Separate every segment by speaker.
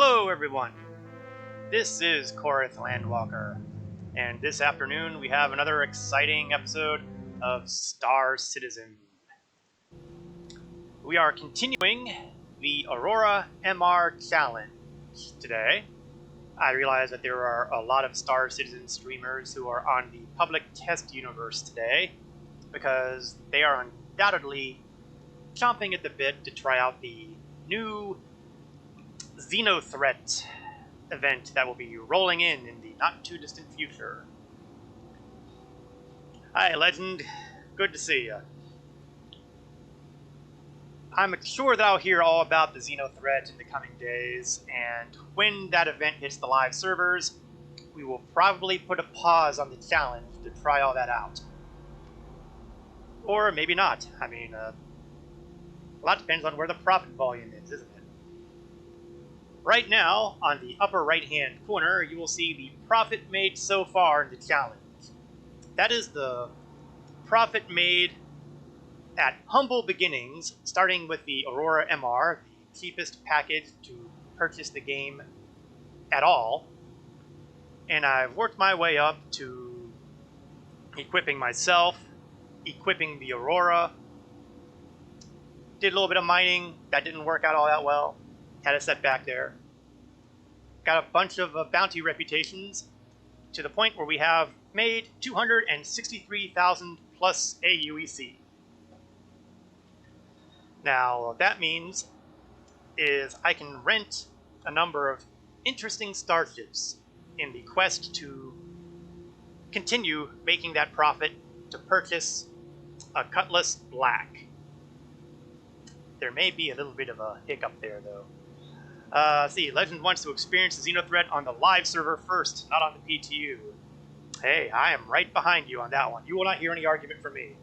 Speaker 1: Hello everyone, this is Korith Landwalker, and this afternoon we have another exciting episode of Star Citizen. We are continuing the Aurora MR Challenge today. I realize that there are a lot of Star Citizen streamers who are on the public test universe today, because they are undoubtedly chomping at the bit to try out the new Xenothreat event that will be rolling in the not-too-distant future. Hi, Legend. Good to see you. I'm sure that I'll hear all about the Xenothreat in the coming days, and when that event hits the live servers, we will probably put a pause on the challenge to try all that out. Or maybe not. I mean, a lot depends on where the profit volume is, isn't it? Right now, on the upper right-hand corner, you will see the profit made so far in the challenge. That is the profit made at humble beginnings, starting with the Aurora MR, the cheapest package to purchase the game at all. And I've worked my way up to equipping myself, equipping the Aurora. Did a little bit of mining, that didn't work out all that well. Had a setback there. Got a bunch of bounty reputations to the point where we have made 263,000 plus AUEC. Now, what that means is I can rent a number of interesting starships in the quest to continue making that profit to purchase a Cutlass Black. There may be a little bit of a hiccup there, though. See, Legend wants to experience the Xenothreat on the live server first, not on the PTU. Hey, I am right behind you on that one. You will not hear any argument from me.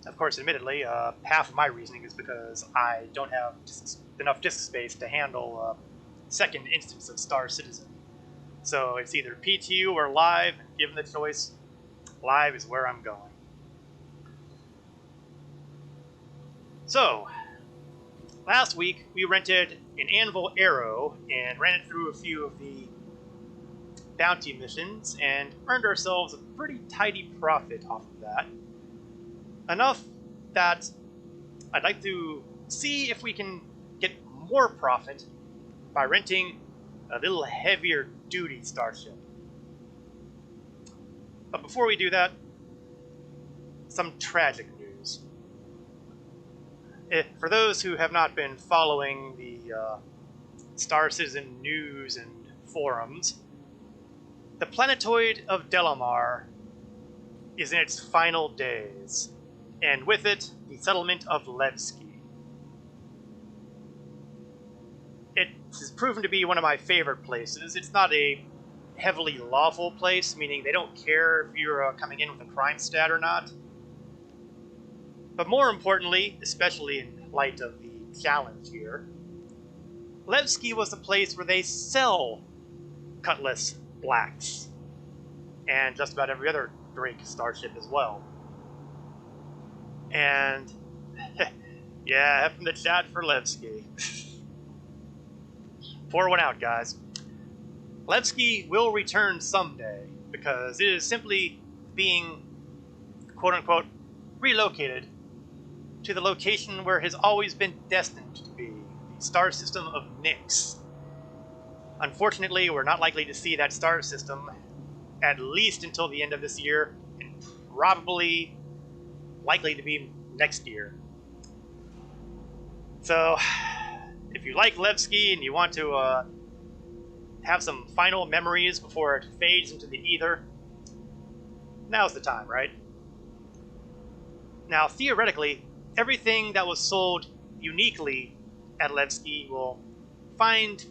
Speaker 1: Of course, admittedly, half of my reasoning is because I don't have enough disk space to handle a second instance of Star Citizen. So it's either PTU or live, and given the choice, live is where I'm going. So, last week, we rented an Anvil Arrow and ran it through a few of the bounty missions and earned ourselves a pretty tidy profit off of that. Enough that I'd like to see if we can get more profit by renting a little heavier duty starship. But before we do that, some tragic news. For those who have not been following the Star Citizen news and forums, the planetoid of Delamar is in its final days, and with it, the settlement of Levski. It has proven to be one of my favorite places. It's not a heavily lawful place, meaning they don't care if you're coming in with a crime stat or not. But more importantly, especially in light of the challenge here, Levski was the place where they sell Cutlass Blacks, and just about every other Drake starship as well. And, yeah, F in the chat for Levski. Pour one out, guys. Levski will return someday, because it is simply being, quote-unquote, relocated to the location where it has always been destined to be, the star system of Nyx. Unfortunately, we're not likely to see that star system at least until the end of this year, and probably likely to be next year. So, if you like Levski and you want to have some final memories before it fades into the ether, now's the time, right? Now, theoretically, everything that was sold uniquely at Levski will find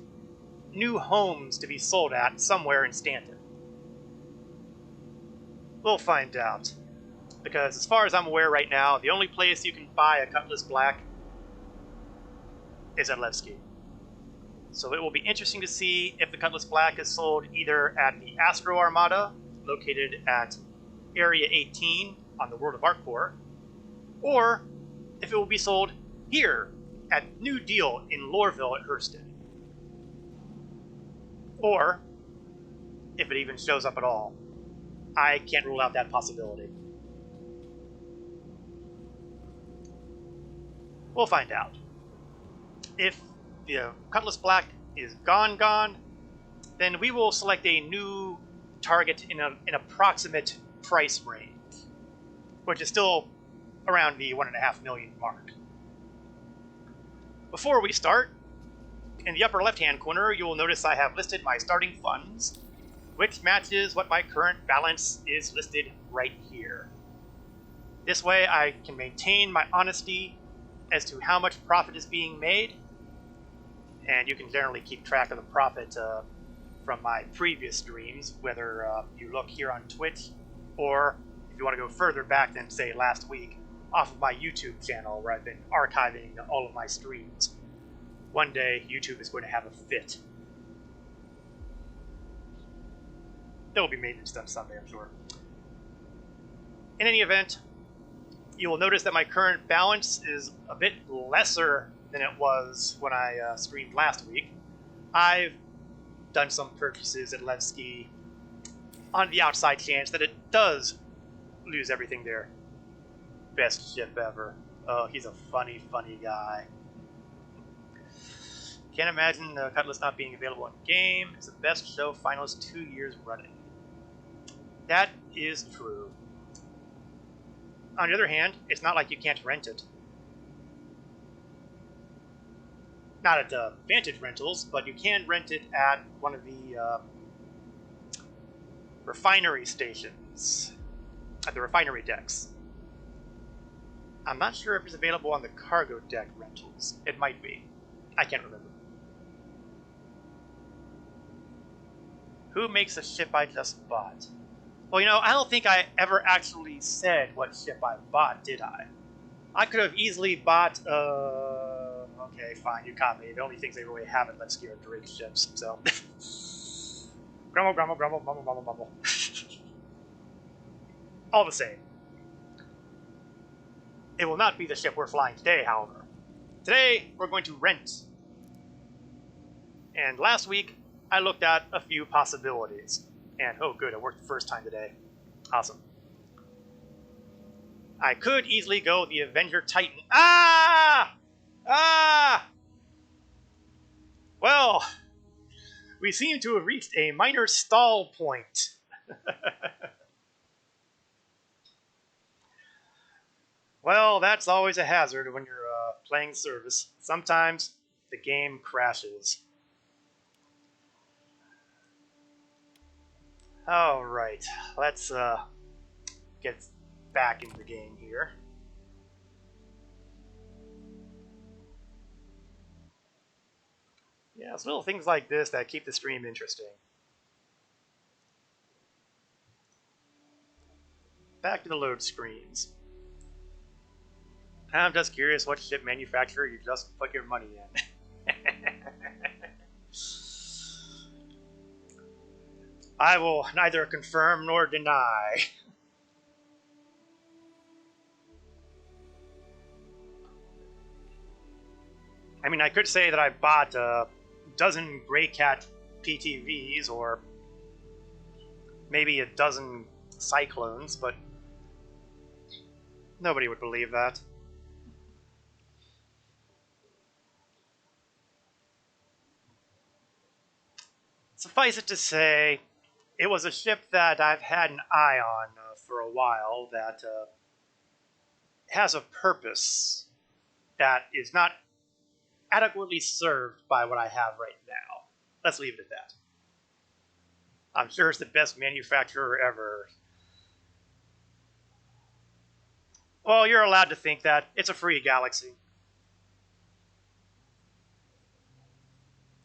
Speaker 1: new homes to be sold at somewhere in Stanton. We'll find out. Because as far as I'm aware right now, the only place you can buy a Cutlass Black is at Levski. So it will be interesting to see if the Cutlass Black is sold either at the Astro Armada, located at Area 18 on the World of Arcor, or if it will be sold here at New Deal in Loreville at Hurston. Or if it even shows up at all. I can't rule out that possibility. We'll find out. If the Cutlass Black is gone, then we will select a new target in an approximate price range, which is still around the 1.5 million mark. Before we start, in the upper left-hand corner, you will notice I have listed my starting funds, which matches what my current balance is listed right here. This way I can maintain my honesty as to how much profit is being made, and you can generally keep track of the profit from my previous streams, whether you look here on Twitch, or if you want to go further back than, say, last week, off of my YouTube channel, where I've been archiving all of my streams. One day, YouTube is going to have a fit. There will be maintenance done someday, I'm sure. In any event, you will notice that my current balance is a bit lesser than it was when I streamed last week. I've done some purchases at Levski on the outside chance that it does lose everything there. Best ship ever. Oh, he's a funny, funny guy. Can't imagine Cutlass not being available in game. It's the best show finalist 2 years running. That is true. On the other hand, it's not like you can't rent it. Not at Vantage Rentals, but you can rent it at one of the refinery stations, at the refinery decks. I'm not sure if it's available on the cargo deck rentals. It might be. I can't remember. Who makes a ship I just bought? Well, you know, I don't think I ever actually said what ship I bought, did I? I could have easily bought, okay, fine, you caught me. The only things they really have in Let's Gear are Drake ships, so. Grumble, grumble, grumble, mumble, mumble, mumble. All the same. It will not be the ship we're flying today, however. Today, we're going to rent. And last week, I looked at a few possibilities. And, oh good, it worked the first time today. Awesome. I could easily go the Avenger Titan. Ah! Ah! Well, we seem to have reached a minor stall point. Well, that's always a hazard when you're playing service. Sometimes the game crashes. Alright, let's get back into the game here. Yeah, it's little things like this that keep the stream interesting. Back to the load screens. I'm just curious what ship manufacturer you just put your money in. I will neither confirm nor deny. I mean, I could say that I bought a dozen Greycat PTVs or maybe a dozen Cyclones, but nobody would believe that. Suffice it to say, it was a ship that I've had an eye on for a while that has a purpose that is not adequately served by what I have right now. Let's leave it at that. I'm sure it's the best manufacturer ever. Well, you're allowed to think that. It's a free galaxy.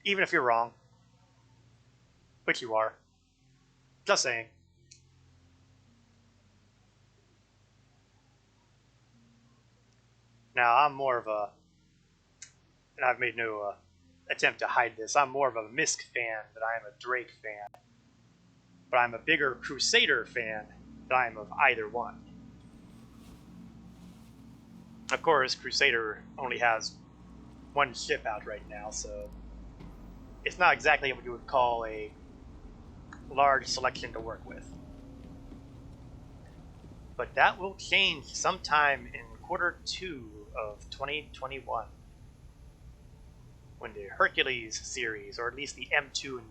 Speaker 1: Even if you're wrong. Which you are. Just saying. Now, I'm more of a... And I've made no attempt to hide this. I'm more of a Misk fan than I am a Drake fan. But I'm a bigger Crusader fan than I am of either one. Of course, Crusader only has one ship out right now, so... it's not exactly what you would call a large selection to work with. But that will change sometime in Q2 of 2021 when the Hercules series, or at least the M2 and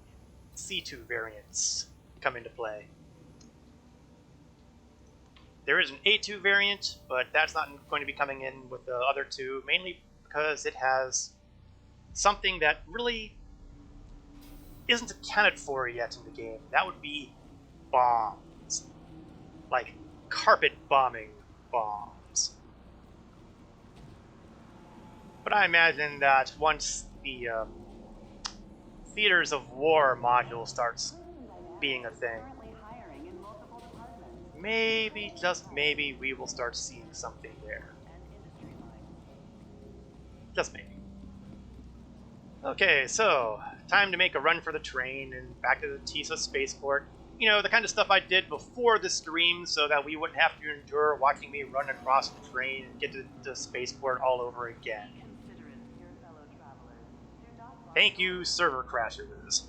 Speaker 1: C2 variants, come into play. There is an A2 variant, but that's not going to be coming in with the other two, mainly because it has something that really isn't accounted for yet in the game. That would be bombs. Like carpet bombing bombs. But I imagine that once the Theaters of War module starts being a thing, maybe, just maybe, we will start seeing something there. Just maybe. Okay, so time to make a run for the train and back to the Tisa spaceport. You know, the kind of stuff I did before the stream so that we wouldn't have to endure watching me run across the train and get to the spaceport all over again. Thank you, server crashers.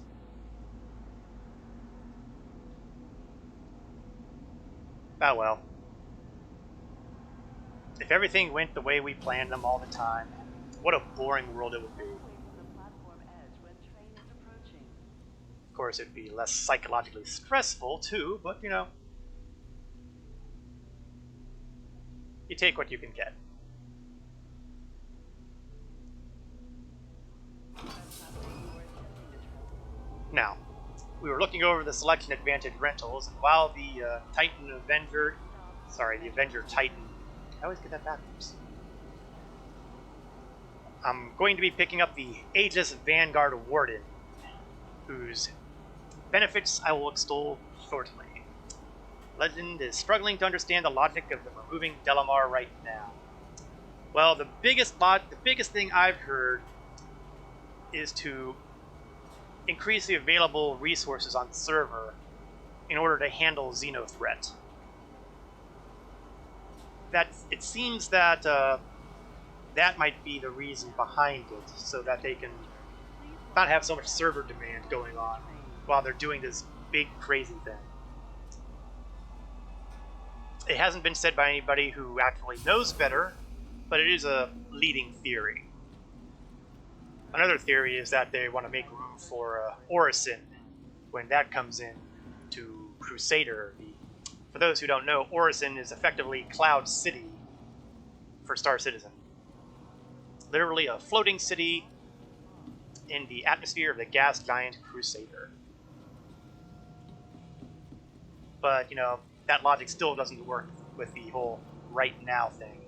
Speaker 1: Oh well. If everything went the way we planned them all the time, what a boring world it would be. Of course, it'd be less psychologically stressful too, but you know, you take what you can get. Now, we were looking over the selection advantage rentals, and while the Avenger Titan, I always get that backwards. I'm going to be picking up the Aegis Vanguard Warden, whose benefits I will extol shortly. Legend is struggling to understand the logic of them removing Delamar right now. Well, the biggest thing I've heard is to increase the available resources on the server in order to handle Xenothreat. It seems that that might be the reason behind it, so that they can not have so much server demand going on while they're doing this big crazy thing. It hasn't been said by anybody who actually knows better, but it is a leading theory. Another theory is that they want to make room for Orison when that comes in to Crusader. For those who don't know, Orison is effectively Cloud City for Star Citizen. Literally a floating city in the atmosphere of the gas giant Crusader. But, you know, that logic still doesn't work with the whole right now thing.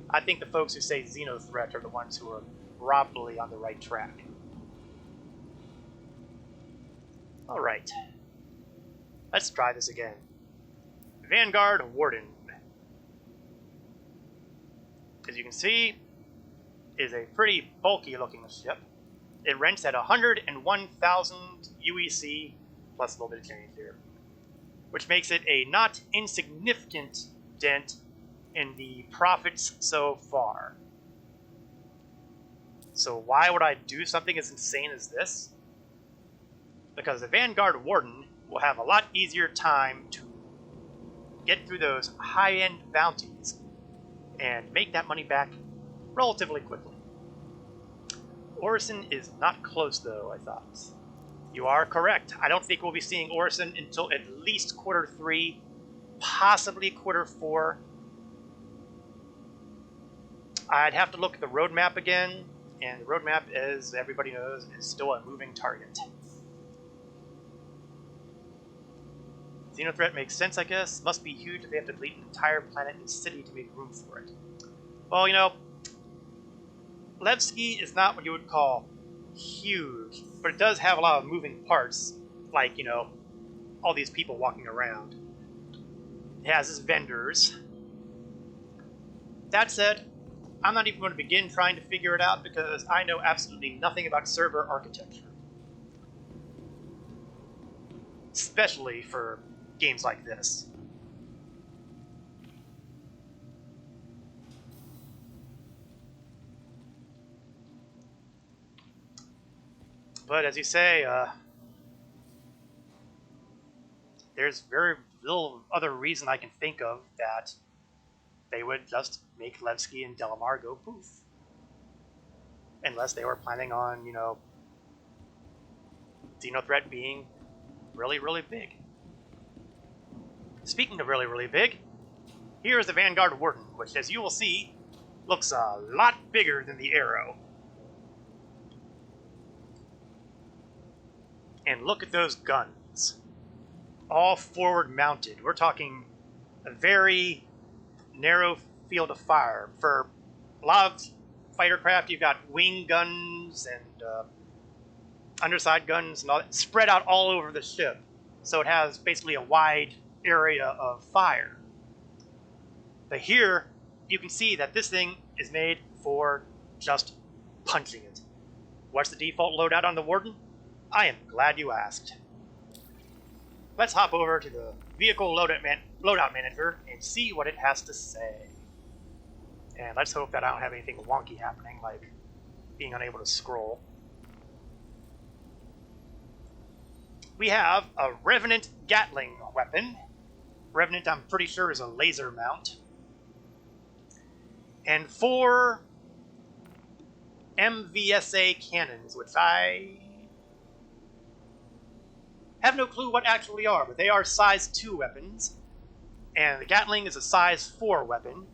Speaker 1: I think the folks who say Xenothreat are the ones who are probably on the right track. Alright. Let's try this again. Vanguard Warden. As you can see, is a pretty bulky looking ship. It rents at 101,000 UEC, plus a little bit of change here, which makes it a not insignificant dent in the profits so far. So why would I do something as insane as this? Because the Vanguard Warden will have a lot easier time to get through those high-end bounties and make that money back relatively quickly. Orison is not close, though, I thought. You are correct. I don't think we'll be seeing Orison until at least Q3, possibly Q4. I'd have to look at the roadmap again, and the roadmap, as everybody knows, is still a moving target. Xenothreat makes sense, I guess. Must be huge if they have to delete an entire planet and city to make room for it. Well, you know, Levski is not what you would call huge, but it does have a lot of moving parts, like, you know, all these people walking around. It has its vendors. That said, I'm not even going to begin trying to figure it out because I know absolutely nothing about server architecture. Especially for games like this. But as you say, there's very little other reason I can think of that they would just make Levski and Delamar go poof. Unless they were planning on, you know, Xenothreat being really, really big. Speaking of really, really big, here is the Vanguard Warden, which, as you will see, looks a lot bigger than the Arrow. And look at those guns. All forward mounted. We're talking a very narrow field of fire. For a lot of fighter craft, you've got wing guns and underside guns and all that spread out all over the ship. So it has basically a wide area of fire. But here, you can see that this thing is made for just punching it. What's the default loadout on the Warden? I am glad you asked. Let's hop over to the vehicle loadout manager and see what it has to say. And let's hope that I don't have anything wonky happening, like being unable to scroll. We have a Revenant Gatling weapon. Revenant, I'm pretty sure, is a laser mount. And 4 MVSA cannons, which I have no clue what actually are, but they are size 2 weapons. And the Gatling is a size 4 weapon,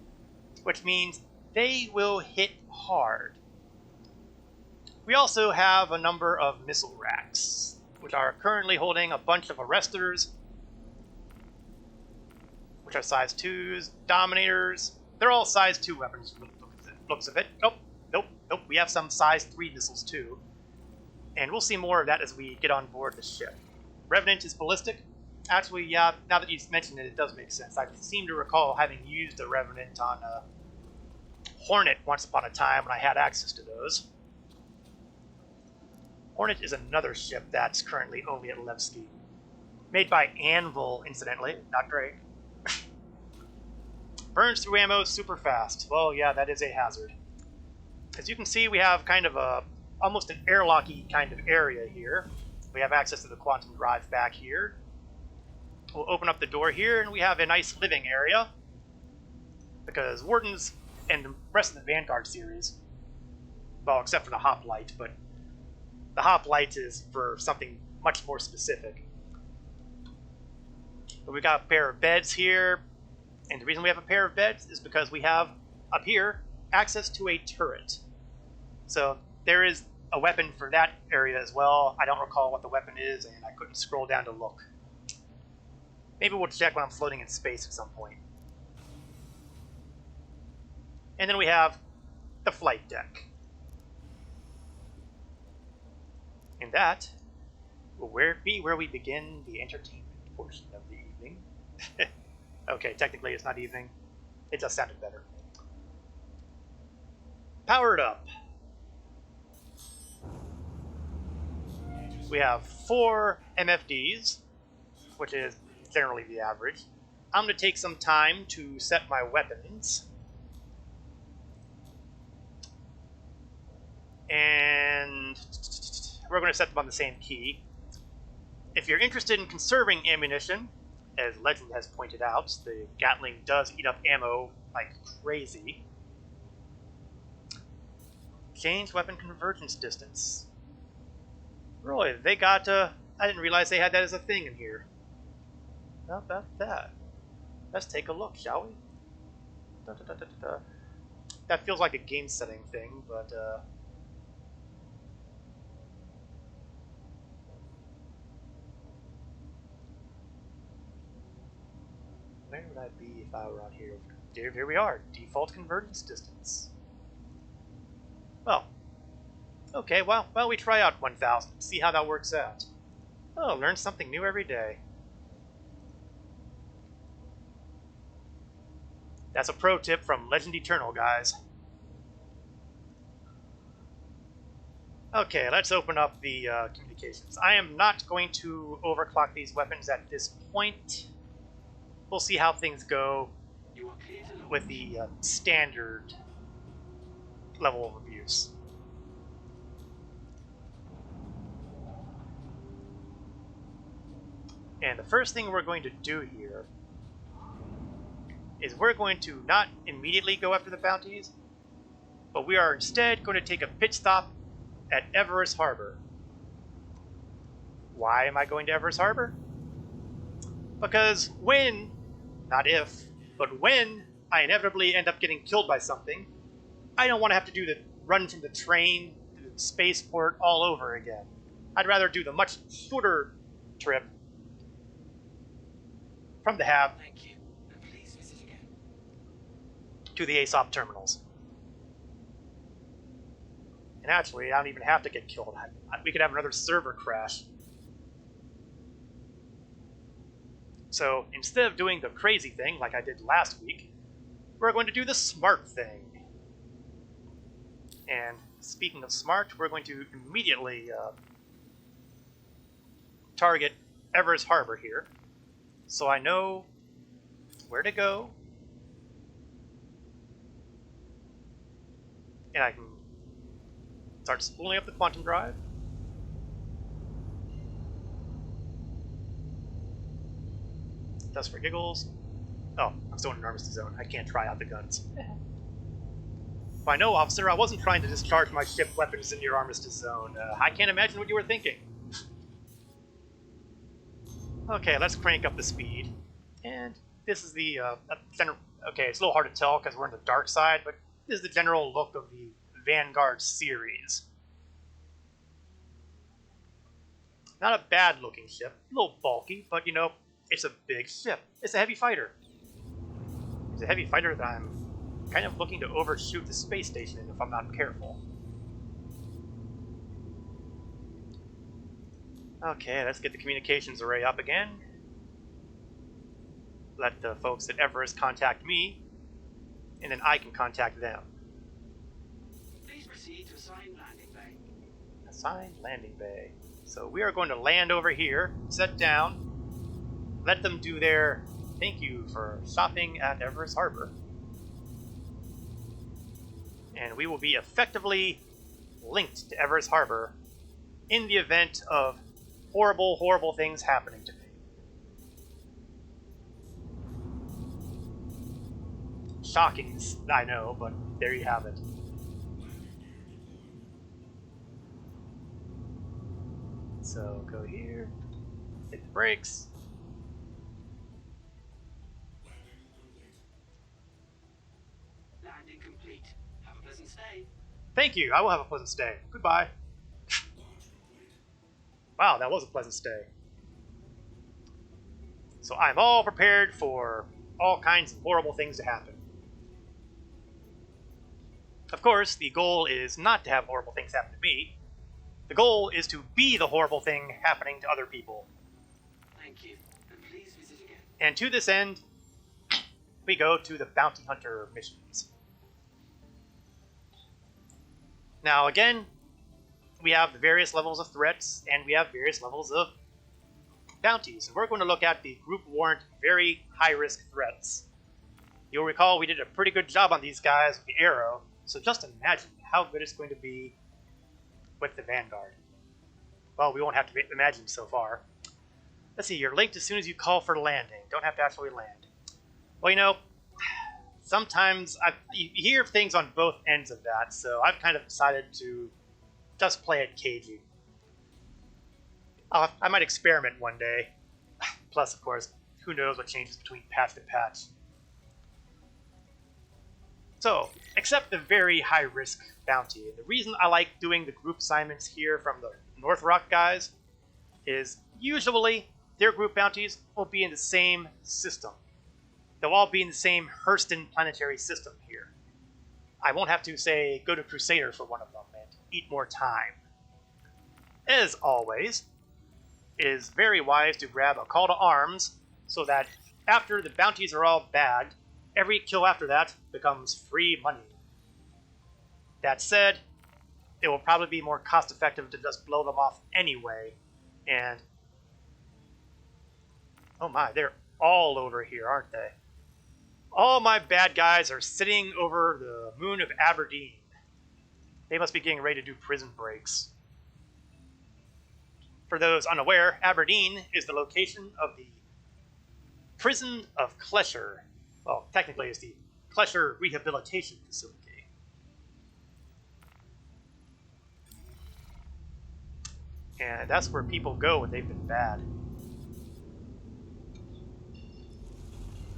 Speaker 1: which means they will hit hard. We also have a number of missile racks, which are currently holding a bunch of arresters, which are size 2s, dominators. They're all size 2 weapons from the looks of it. Oh, nope. We have some size 3 missiles too. And we'll see more of that as we get on board the ship. Revenant is ballistic. Actually, yeah, now that you've mentioned it, it does make sense. I seem to recall having used a Revenant on a Hornet once upon a time when I had access to those. Hornet is another ship that's currently only at Levski. Made by Anvil, incidentally. Not great. Burns through ammo super fast. Well, yeah, that is a hazard. As you can see, we have kind of almost an airlocky kind of area here. We have access to the quantum drive back here. We'll open up the door here, and we have a nice living area. Because Wardens and the rest of the Vanguard series, well, except for the Hoplite, but the Hoplite is for something much more specific. But we got a pair of beds here, and the reason we have a pair of beds is because we have, up here, access to a turret. So there is a weapon for that area as well. I don't recall what the weapon is, and I couldn't scroll down to look. Maybe we'll check when I'm floating in space at some point. And then we have the flight deck. And that will be where we begin the entertainment portion of the evening. Okay, technically it's not evening. It just sounded better. Powered up. We have 4 MFDs, which is generally the average. I'm going to take some time to set my weapons. And we're going to set them on the same key. If you're interested in conserving ammunition, as Legend has pointed out, the Gatling does eat up ammo like crazy. Change weapon convergence distance. Really, they got, I didn't realize they had that as a thing in here. How about that? Let's take a look, shall we? That feels like a game setting thing, but, where would I be if I were out here? Here we are, default convergence distance. Well, okay, well, we try out 1000, see how that works out. Oh, learn something new every day. That's a pro tip from Legend Eternal, guys. Okay, let's open up the communications. I am not going to overclock these weapons at this point. We'll see how things go with the standard level of abuse. And the first thing we're going to do here is we're going to not immediately go after the bounties, but we are instead going to take a pit stop at Everest Harbor. Why am I going to Everest Harbor? Because when, not if, but when I inevitably end up getting killed by something, I don't want to have to do the run from the train to the spaceport all over again. I'd rather do the much shorter trip from the hab to the ASOP terminals. And actually, I don't even have to get killed. We could have another server crash. So instead of doing the crazy thing like I did last week, we're going to do the smart thing. And speaking of smart, we're going to immediately target Everest Harbor here, so I know where to go, and I can start spooling up the quantum drive. Just for giggles. Oh, I'm still in an armistice zone. I can't try out the guns. Why no, officer, I wasn't trying to discharge my ship weapons in your armistice zone. I can't imagine what you were thinking. Okay, let's crank up the speed. And this is the okay, it's a little hard to tell because we're in the dark side, but this is the general look of the Vanguard series. Not a bad looking ship, a little bulky, but you know, it's a big ship. It's a heavy fighter. It's a heavy fighter that I'm kind of looking to overshoot the space station in if I'm not careful. Okay, let's get the communications array up again. Let the folks at Everest contact me, and then I can contact them.
Speaker 2: Please proceed to assigned landing bay.
Speaker 1: Assigned landing bay. So we are going to land over here, set down, let them do their thank you for shopping at Everest Harbor. And we will be effectively linked to Everest Harbor in the event of horrible, horrible things happening to me. Shocking, I know, but there you have it. So go here, hit the brakes.
Speaker 2: Landing complete. Have a pleasant stay.
Speaker 1: Thank you, I will have a pleasant stay. Goodbye. Wow, that was a pleasant stay. So I'm all prepared for all kinds of horrible things to happen. Of course, the goal is not to have horrible things happen to me. The goal is to be the horrible thing happening to other people.
Speaker 2: Thank you, and please visit again.
Speaker 1: And to this end, we go to the bounty hunter missions. Now again, we have the various levels of threats, and we have various levels of bounties. And we're going to look at the group warrant very high-risk threats. You'll recall we did a pretty good job on these guys with the Arrow, so just imagine how good it's going to be with the Vanguard. Well, we won't have to imagine so far. Let's see, you're linked as soon as you call for landing. Don't have to actually land. Well, you know, sometimes you hear things on both ends of that, so I've kind of decided to just play it cagey. I might experiment one day. Plus, of course, who knows what changes between patch to patch. So, accept the very high-risk bounty. And the reason I like doing the group assignments here from the North Rock guys is usually their group bounties will be in the same system. They'll all be in the same Hurston planetary system here. I won't have to, say, go to Crusader for one of them and eat more time. As always, it is very wise to grab a call to arms so that after the bounties are all bagged, every kill after that becomes free money. That said, it will probably be more cost effective to just blow them off anyway. And oh my, they're all over here, aren't they? All my bad guys are sitting over the moon of Aberdeen. They must be getting ready to do prison breaks. For those unaware, Aberdeen is the location of the prison of Klesher. Well, technically it's the Klesher Rehabilitation Facility. And that's where people go when they've been bad.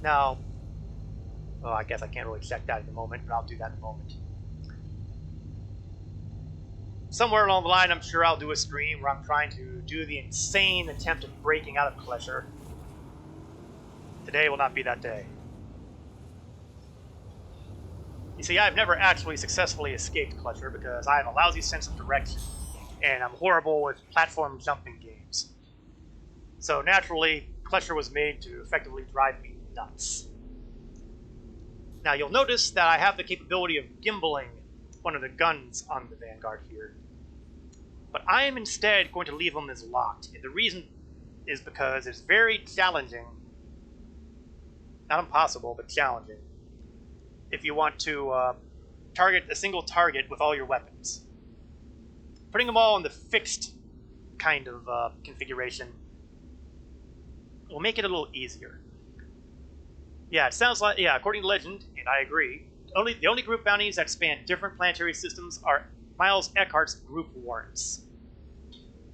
Speaker 1: Now, well, I guess I can't really check that at the moment, but I'll do that in a moment. Somewhere along the line, I'm sure I'll do a stream where I'm trying to do the insane attempt at breaking out of Klesher. Today will not be that day. You see, I've never actually successfully escaped Klesher because I have a lousy sense of direction, and I'm horrible with platform jumping games. So naturally, Klesher was made to effectively drive me nuts. Now you'll notice that I have the capability of gimbaling one of the guns on the Vanguard here. But I am instead going to leave them as locked, and the reason is because it's very challenging, not impossible, but challenging, if you want to target a single target with all your weapons. Putting them all in the fixed kind of configuration will make it a little easier. Yeah, it sounds like, yeah, according to legend, and I agree, the only group bounties that span different planetary systems are Miles Eckhart's group warrants,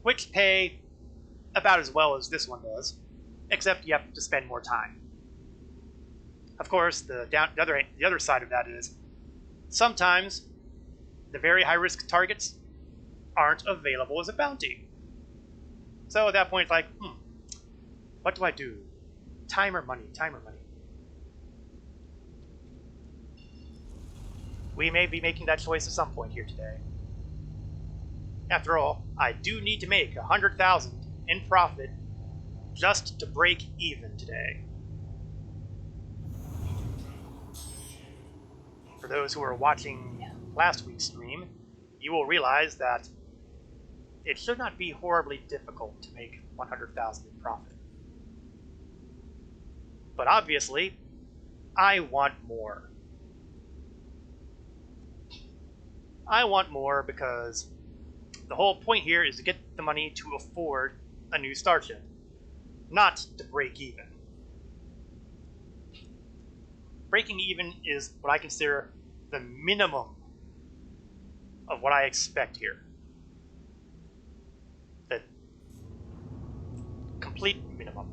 Speaker 1: which pay about as well as this one does, except you have to spend more time. Of course, the other side of that is sometimes the very high-risk targets aren't available as a bounty. So at that point, it's like, what do I do? Time or money? Time or money? We may be making that choice at some point here today. After all, I do need to make 100,000 in profit just to break even today. For those who are watching last week's stream, you will realize that it should not be horribly difficult to make 100,000 in profit. But obviously, I want more. I want more because the whole point here is to get the money to afford a new starship, not to break even. Breaking even is what I consider the minimum of what I expect here. The complete minimum.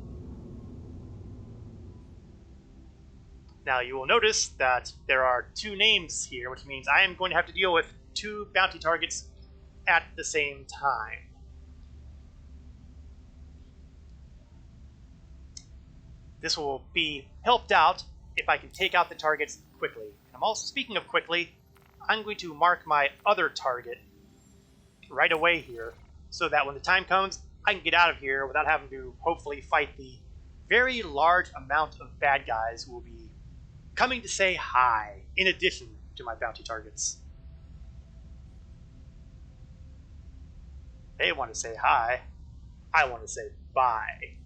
Speaker 1: Now you will notice that there are two names here, which means I am going to have to deal with two bounty targets at the same time. This will be helped out if I can take out the targets quickly. And I'm also, speaking of quickly, I'm going to mark my other target right away here, so that when the time comes, I can get out of here without having to hopefully fight the very large amount of bad guys who will be coming to say hi, in addition to my bounty targets. They want to say hi, I want to say bye.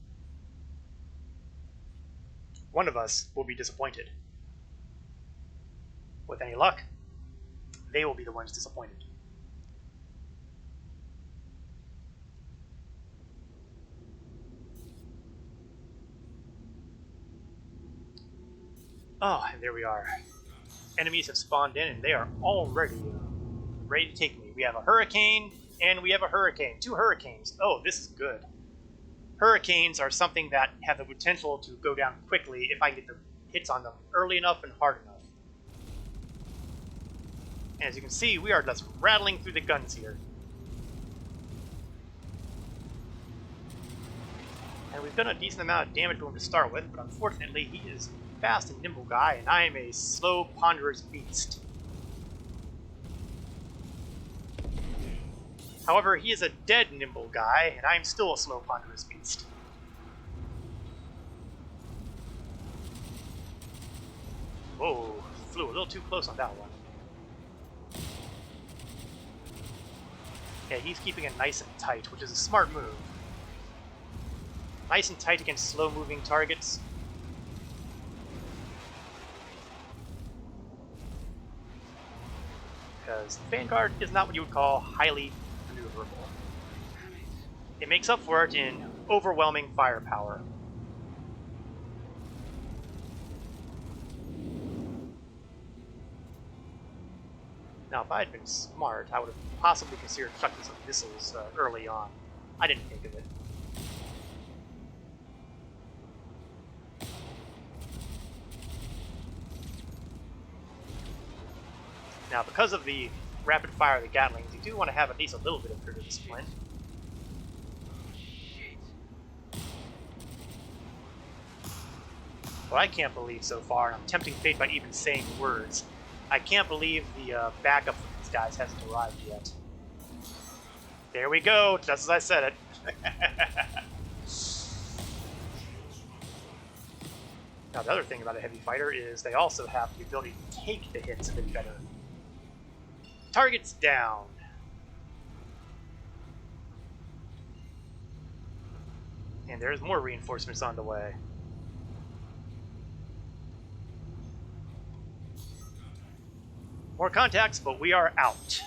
Speaker 1: One of us will be disappointed. With any luck, they will be the ones disappointed. Oh, and there we are. Enemies have spawned in, and they are already ready to take me. We have a hurricane, and we have a hurricane. Two hurricanes. Oh, this is good. Hurricanes are something that have the potential to go down quickly if I get the hits on them early enough and hard enough. And as you can see, we are just rattling through the guns here. And we've done a decent amount of damage to him to start with, but unfortunately he is a fast and nimble guy, and I am a slow, ponderous beast. However, he is a dead nimble guy, and I am still a slow, ponderous beast. Whoa, flew a little too close on that one. Yeah, he's keeping it nice and tight, which is a smart move. Nice and tight against slow-moving targets. Because Vanguard is not what you would call highly maneuverable. It makes up for it in overwhelming firepower. Now, if I had been smart, I would have possibly considered chucking some missiles early on. I didn't think of it. Now, because of the rapid fire of the Gatlings, you do want to have at least a little bit of critter discipline. What I can't believe so far, and I'm tempting fate by even saying words, I can't believe the backup from these guys hasn't arrived yet. There we go, just as I said it. Now, the other thing about a heavy fighter is they also have the ability to take the hits a bit better. Targets down. And there's more reinforcements on the way. More contacts, but we are out.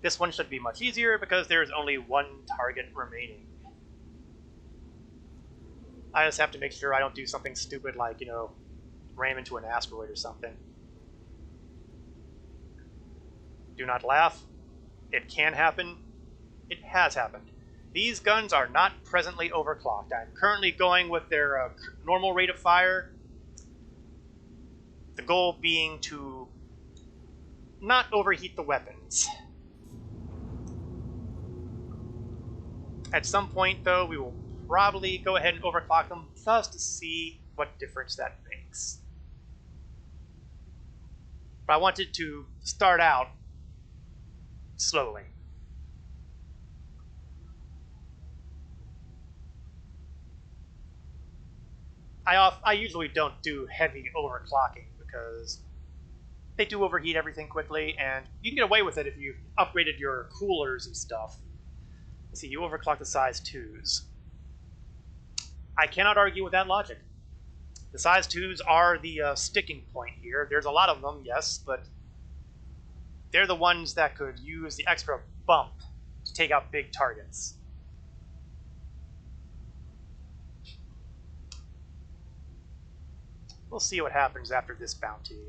Speaker 1: This one should be much easier because there's only one target remaining. I just have to make sure I don't do something stupid like, you know, ram into an asteroid or something. Do not laugh. It can happen. It has happened. These guns are not presently overclocked. I'm currently going with their normal rate of fire. The goal being to not overheat the weapons. At some point, though, we will probably go ahead and overclock them just to see what difference that makes. But I wanted to start out slowly. I usually don't do heavy overclocking because they do overheat everything quickly, and you can get away with it if you've upgraded your coolers and stuff. Let's see, you overclock the size 2s. I cannot argue with that logic. The size 2s are the sticking point here. There's a lot of them, yes, but they're the ones that could use the extra bump to take out big targets. We'll see what happens after this bounty.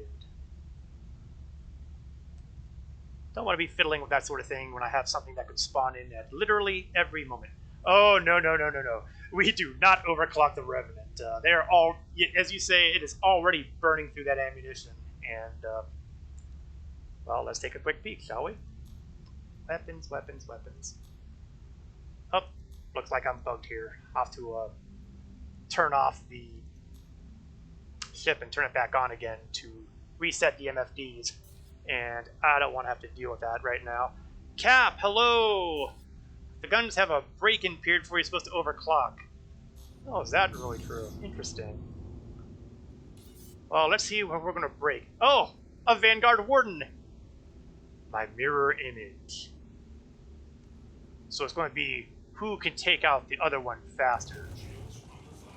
Speaker 1: Don't want to be fiddling with that sort of thing when I have something that could spawn in at literally every moment. Oh, no, no, no, no, no. We do not overclock the Revenant. They're all, as you say, it is already burning through that ammunition. And, well, let's take a quick peek, shall we? Weapons, weapons, weapons. Oh, looks like I'm bugged here. I'll have to turn off the ship and turn it back on again to reset the MFDs. And I don't want to have to deal with that right now. Cap, hello! The guns have a break-in period before you're supposed to overclock. Oh, is that really true? Interesting. Well, let's see what we're going to break. Oh, a Vanguard Warden! My mirror image. So it's going to be who can take out the other one faster.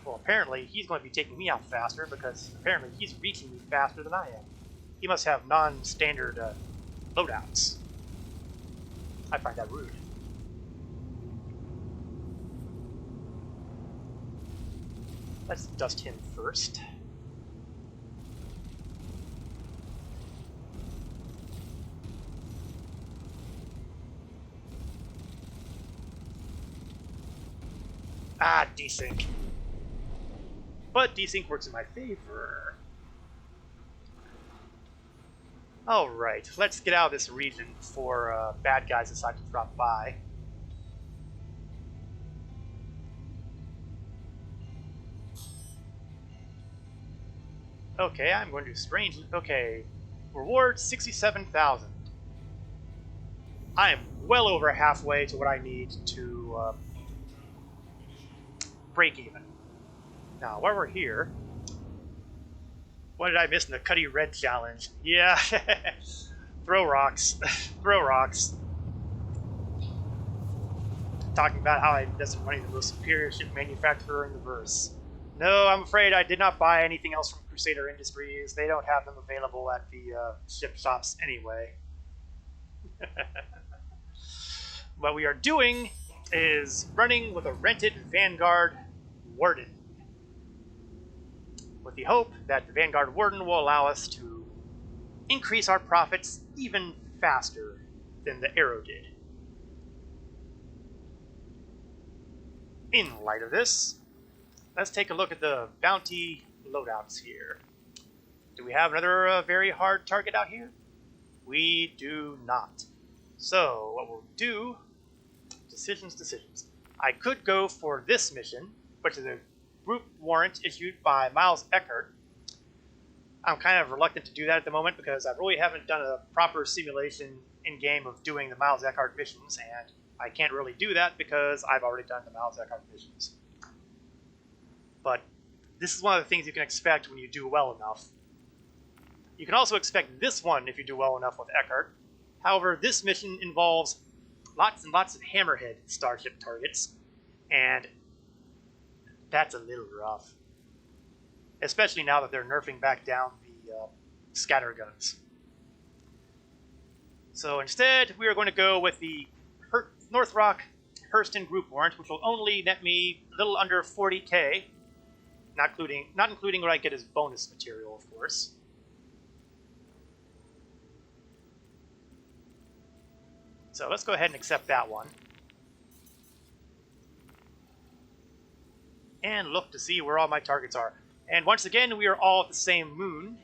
Speaker 1: Well, apparently he's going to be taking me out faster because apparently he's reaching me faster than I am. He must have non-standard loadouts. I find that rude. Let's dust him first. Ah, desync. But desync works in my favor. Alright, let's get out of this region before bad guys decide to drop by. Okay, I'm going to strangely... Okay, reward 67,000. I am well over halfway to what I need to break even. Now, while we're here... What did I miss in the Cuddy Red challenge? Yeah, throw rocks, throw rocks. Talking about how I invested money in the most superior ship manufacturer in the verse. No, I'm afraid I did not buy anything else from Crusader Industries. They don't have them available at the ship shops anyway. What we are doing is running with a rented Vanguard Warden, with the hope that the Vanguard Warden will allow us to increase our profits even faster than the Arrow did. In light of this, let's take a look at the bounty loadouts here. Do we have another very hard target out here? We do not. So what we'll do, decisions. I could go for this mission, which is a group warrant issued by Miles Eckert. I'm kind of reluctant to do that at the moment because I really haven't done a proper simulation in-game of doing the Miles Eckert missions, and I can't really do that because I've already done the Miles Eckert missions. But this is one of the things you can expect when you do well enough. You can also expect this one if you do well enough with Eckert. However, this mission involves lots and lots of Hammerhead starship targets, and that's a little rough. Especially now that they're nerfing back down the scatter guns. So instead, we are going to go with the North Rock Hurston group warrant, which will only net me a little under 40k, not including what I get as bonus material, of course. So let's go ahead and accept that one. And look to see where all my targets are. And once again, we are all at the same moon.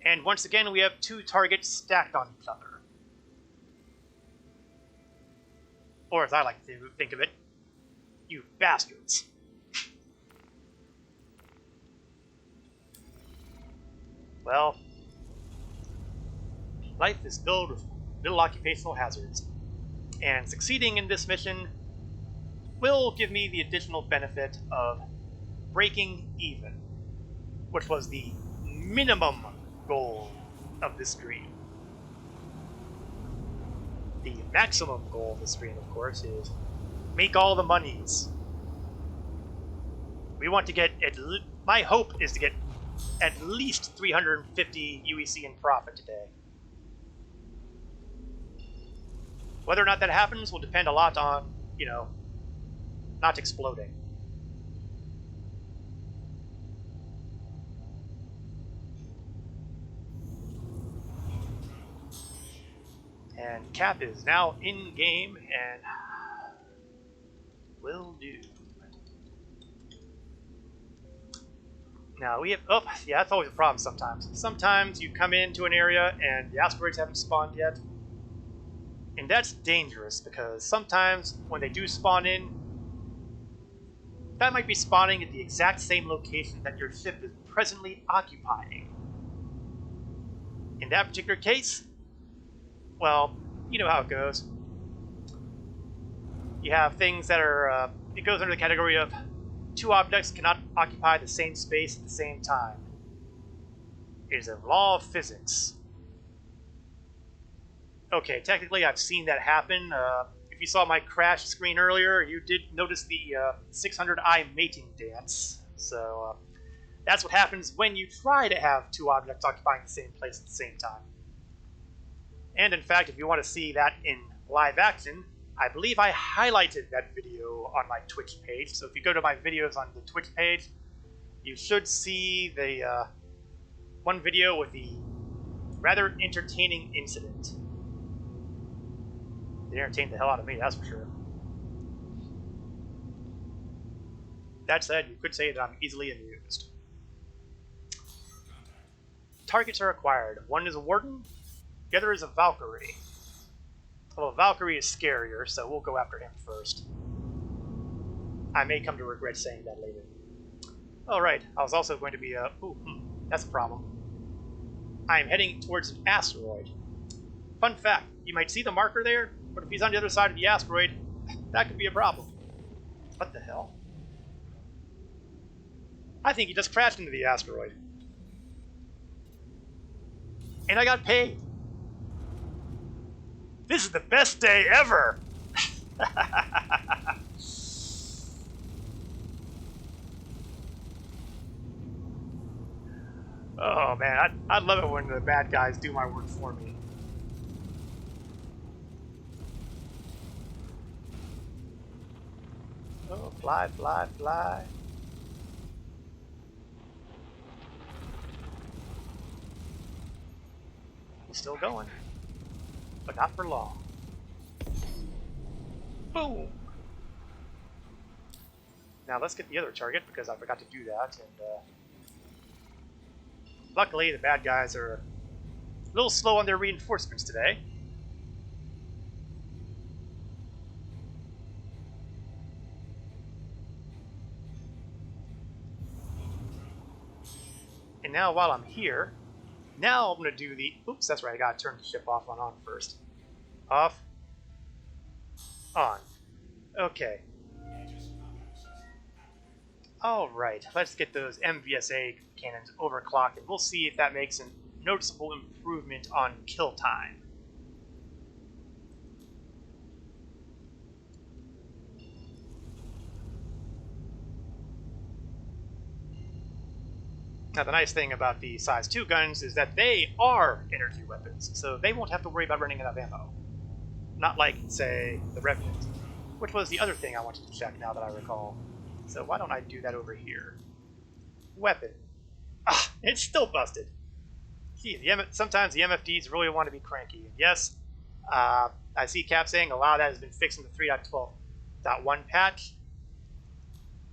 Speaker 1: And once again, we have two targets stacked on each other. Or as I like to think of it, you bastards. Well, life is filled with little occupational hazards, and succeeding in this mission will give me the additional benefit of breaking even, which was the minimum goal of this stream. The maximum goal of the stream, of course, is make all the monies. We want to get, my hope is to get at least 350 UEC in profit today. Whether or not that happens will depend a lot on, not exploding. And Cap is now in game and will do. Now we have, yeah, that's always a problem sometimes. Sometimes you come into an area and the asteroids haven't spawned yet. And that's dangerous because sometimes when they do spawn in, that might be spawning at the exact same location that your ship is presently occupying. In that particular case, well, you know how it goes. You have things that are, it goes under the category of two objects cannot occupy the same space at the same time. It is a law of physics. Okay, technically I've seen that happen. If you saw my crash screen earlier, you did notice the 600i mating dance. So that's what happens when you try to have two objects occupying the same place at the same time. And in fact, if you want to see that in live action, I believe I highlighted that video on my Twitch page. So if you go to my videos on the Twitch page, you should see the one video with the rather entertaining incident. It entertained the hell out of me, that's for sure. That said, you could say that I'm easily amused. Targets are acquired. One is a Warden, the other is a Valkyrie. Well, Valkyrie is scarier, so we'll go after him first. I may come to regret saying that later. Alright, I was also going to be that's a problem. I am heading towards an asteroid. Fun fact, you might see the marker there, but if he's on the other side of the asteroid, that could be a problem. What the hell? I think he just crashed into the asteroid. And I got paid. This is the best day ever! Oh man, I love it when the bad guys do my work for me. Oh, fly, fly, fly. He's still going, but not for long. Boom! Now let's get the other target because I forgot to do that, and luckily the bad guys are a little slow on their reinforcements today. And now while I'm here, now I'm going to do the... Oops, that's right, I got to turn the ship off and on first. Off. On. Okay. Alright, let's get those MVSA cannons overclocked, and we'll see if that makes a noticeable improvement on kill time. Now, the nice thing about the size 2 guns is that they are energy weapons, so they won't have to worry about running out of ammo. Not like, say, the Revenant, which was the other thing I wanted to check now that I recall. So why don't I do that over here? Weapon. Ah, it's still busted. Gee, sometimes the MFDs really want to be cranky. And yes, I see Cap saying a lot of that has been fixed in the 3.12.1 patch.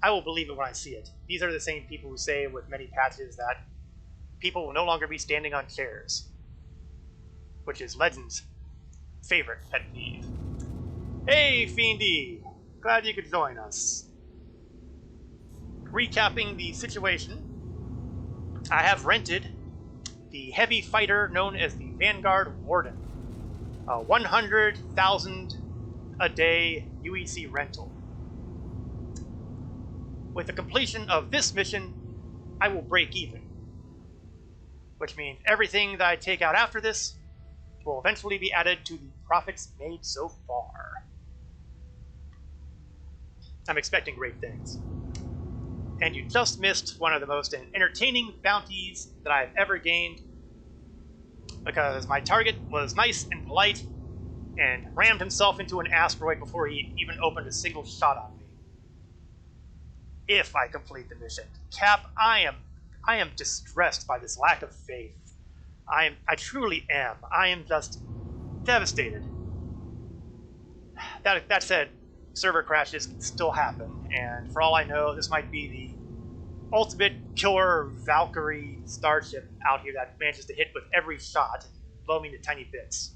Speaker 1: I will believe it when I see it. These are the same people who say with many patches that people will no longer be standing on chairs, which is Legend's favorite pet peeve. Hey, Fiendy! Glad you could join us. Recapping the situation, I have rented the heavy fighter known as the Vanguard Warden, a 100,000 a day UEC rental. With the completion of this mission, I will break even, which means everything that I take out after this will eventually be added to the profits made so far. I'm expecting great things. And you just missed one of the most entertaining bounties that I've ever gained, because my target was nice and polite and rammed himself into an asteroid before he even opened a single shot on me. If I complete the mission. Cap, I am distressed by this lack of faith. I truly am. I am just devastated. That said, server crashes can still happen, and for all I know, this might be the ultimate killer Valkyrie starship out here that manages to hit with every shot and blow me into tiny bits.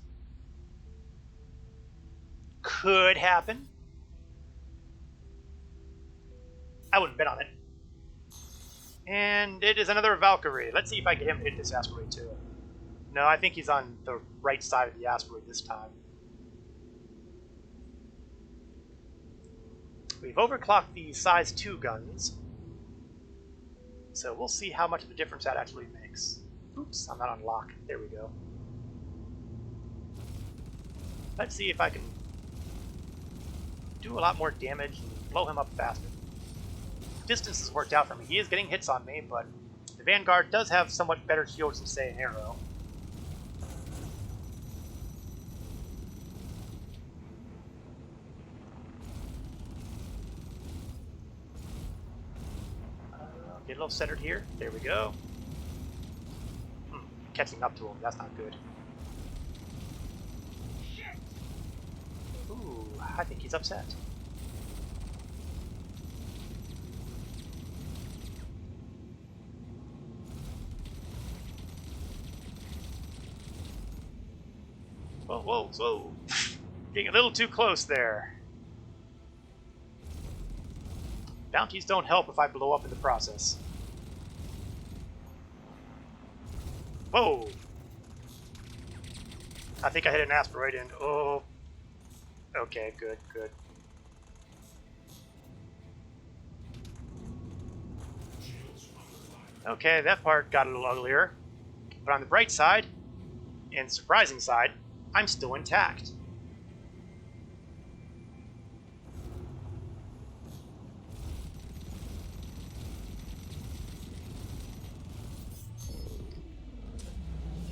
Speaker 1: Could happen. I wouldn't bet on it. And it is another Valkyrie. Let's see if I get him to hit this asteroid too. No, I think he's on the right side of the asteroid this time. We've overclocked the size 2 guns, so we'll see how much of a difference that actually makes. Oops, I'm not on lock. There we go. Let's see if I can do a lot more damage and blow him up faster. Distance has worked out for me. He is getting hits on me, but the Vanguard does have somewhat better shields than, say, an Arrow. Get a little centered here. There we go. Catching up to him. That's not good. Ooh, I think he's upset. Whoa, whoa, whoa. Getting a little too close there. Bounties don't help if I blow up in the process. Whoa! I think I hit an asteroid and oh. Okay, good, good. Okay, that part got a little uglier. But on the bright side, and surprising side, I'm still intact.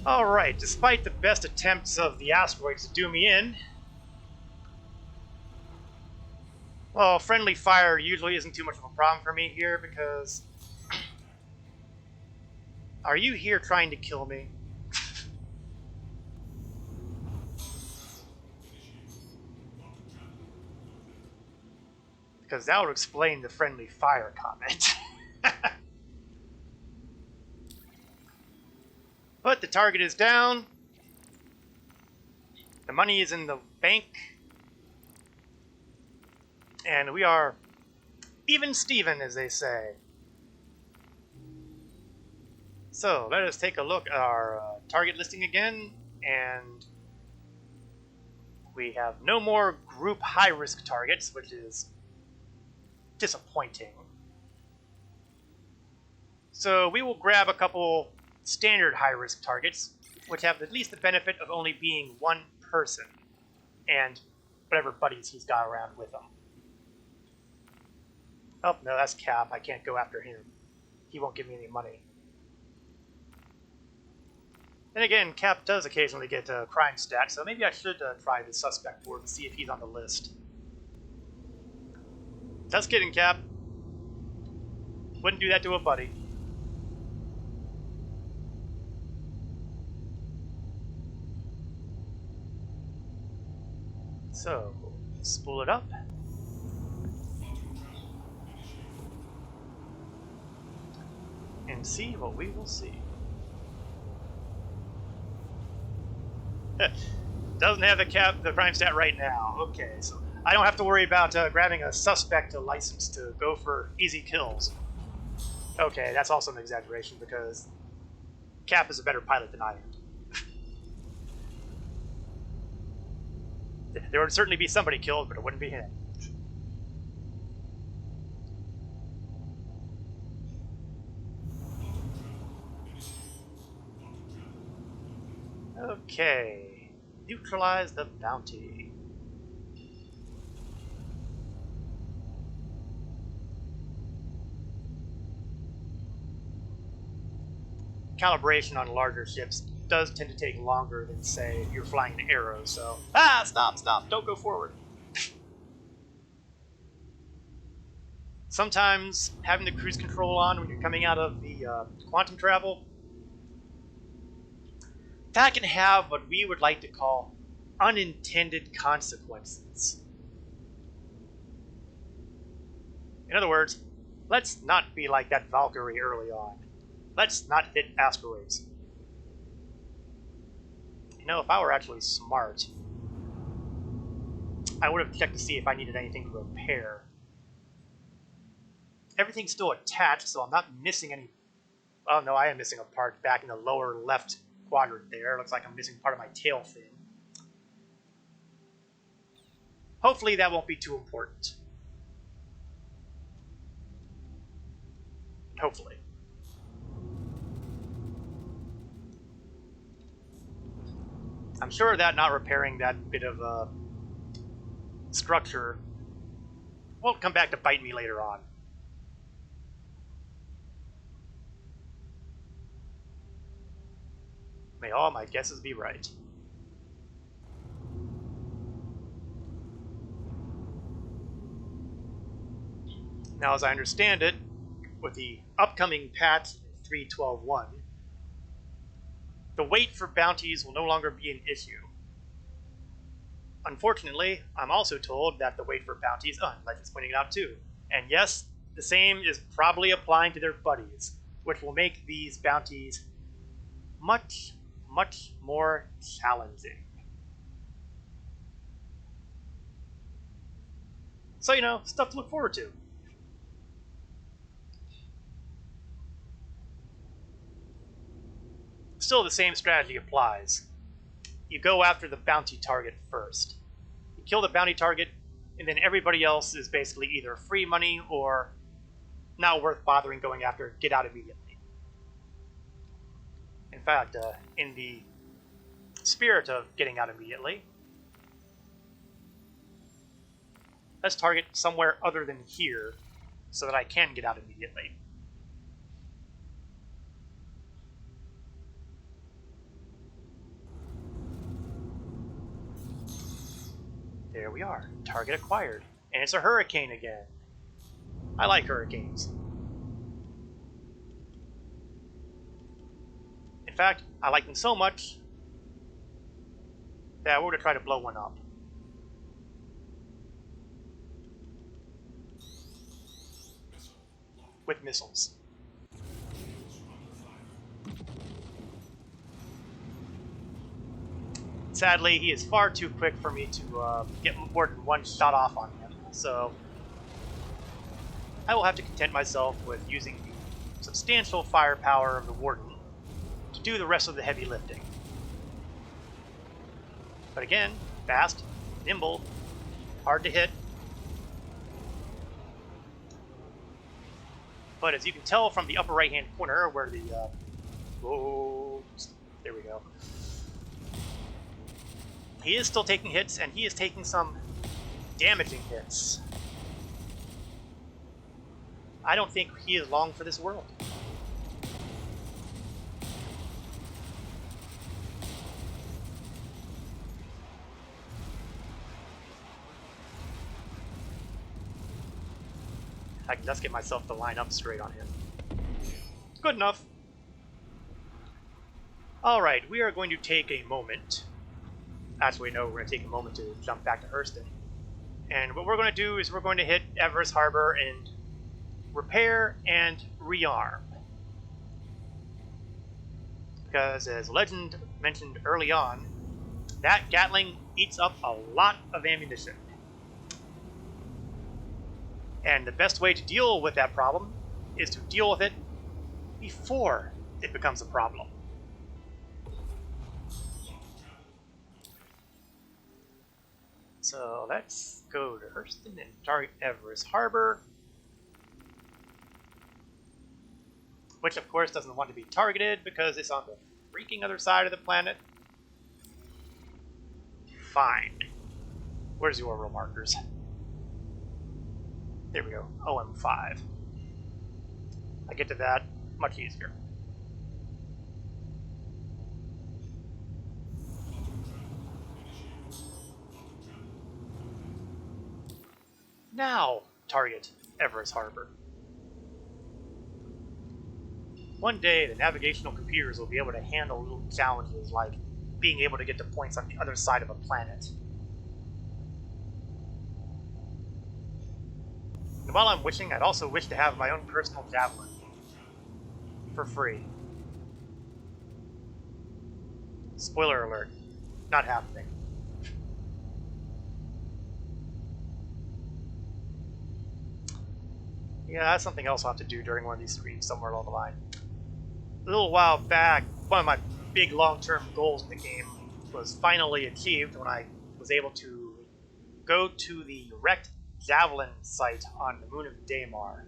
Speaker 1: Alright, despite the best attempts of the asteroids to do me in, Well, friendly fire usually isn't too much of a problem for me here because... Are you here trying to kill me? Because that would explain the friendly fire comment. But the target is down. The money is in the bank. And we are even Steven, as they say. So let us take a look at our target listing again. And we have no more group high-risk targets, which is disappointing. So we will grab a couple standard high-risk targets, which have at least the benefit of only being one person and whatever buddies he's got around with him. Oh, no, that's Cap. I can't go after him. He won't give me any money. Then again, Cap does occasionally get a crime stat, so maybe I should try the suspect board and see if he's on the list. Just kidding, Cap. Wouldn't do that to a buddy. So, spool it up. And see what we will see. Doesn't have the crime stat right now. Okay, so I don't have to worry about grabbing a suspect to license to go for easy kills. Okay, that's also an exaggeration because Cap is a better pilot than I am. There would certainly be somebody killed, but it wouldn't be him. Okay. Neutralize the bounty. Calibration on larger ships does tend to take longer than, say, if you're flying an Arrow, so... Ah! Stop! Don't go forward! Sometimes having the cruise control on when you're coming out of the quantum travel, that can have what we would like to call unintended consequences. In other words, let's not be like that Valkyrie early on. Let's not hit asteroids. You know, if I were actually smart, I would have checked to see if I needed anything to repair. Everything's still attached, so I'm not missing any... Oh no, I am missing a part back in the lower left quadrant there. Looks like I'm missing part of my tail fin. Hopefully that won't be too important. Hopefully. I'm sure that not repairing that bit of structure won't come back to bite me later on. May all my guesses be right. Now, as I understand it, with the upcoming patch 3.12.1, the wait for bounties will no longer be an issue. Unfortunately, I'm also told that the wait for bounties, Legend's pointing it out too, and yes, the same is probably applying to their buddies, which will make these bounties much more challenging. So, you know, stuff to look forward to. Still, the same strategy applies. You go after the bounty target first. You kill the bounty target, and then everybody else is basically either free money or not worth bothering going after, get out immediately. In fact, in the spirit of getting out immediately, let's target somewhere other than here so that I can get out immediately. There we are. Target acquired. And it's a hurricane again. I like hurricanes. In fact, I like them so much that we're going to try to blow one up. With missiles. Sadly, he is far too quick for me to get more than one shot off on him, so I will have to content myself with using the substantial firepower of the Warden to do the rest of the heavy lifting. But again, fast, nimble, hard to hit. But as you can tell from the upper right-hand corner where the... there we go. He is still taking hits, and he is taking some damaging hits. I don't think he is long for this world. I can just get myself to line up straight on him. Good enough. Alright, we are going to take a moment. Actually, no, we're going to take a moment to jump back to Hurston. And what we're going to do is we're going to hit Everest Harbor and repair and rearm. Because as Legend mentioned early on, that Gatling eats up a lot of ammunition. And the best way to deal with that problem is to deal with it before it becomes a problem. So let's go to Hurston and target Everest Harbor. Which of course doesn't want to be targeted because it's on the freaking other side of the planet. Fine. Where's the orbital markers? There we go, OM5. I get to that much easier. Now, target Everest Harbor. One day, the navigational computers will be able to handle little challenges like being able to get to points on the other side of a planet. And while I'm wishing, I'd also wish to have my own personal javelin. For free. Spoiler alert. Not happening. Yeah, that's something else I'll have to do during one of these streams somewhere along the line. A little while back, one of my big long-term goals in the game was finally achieved when I was able to go to the wrecked Javelin site on the moon of Daymar.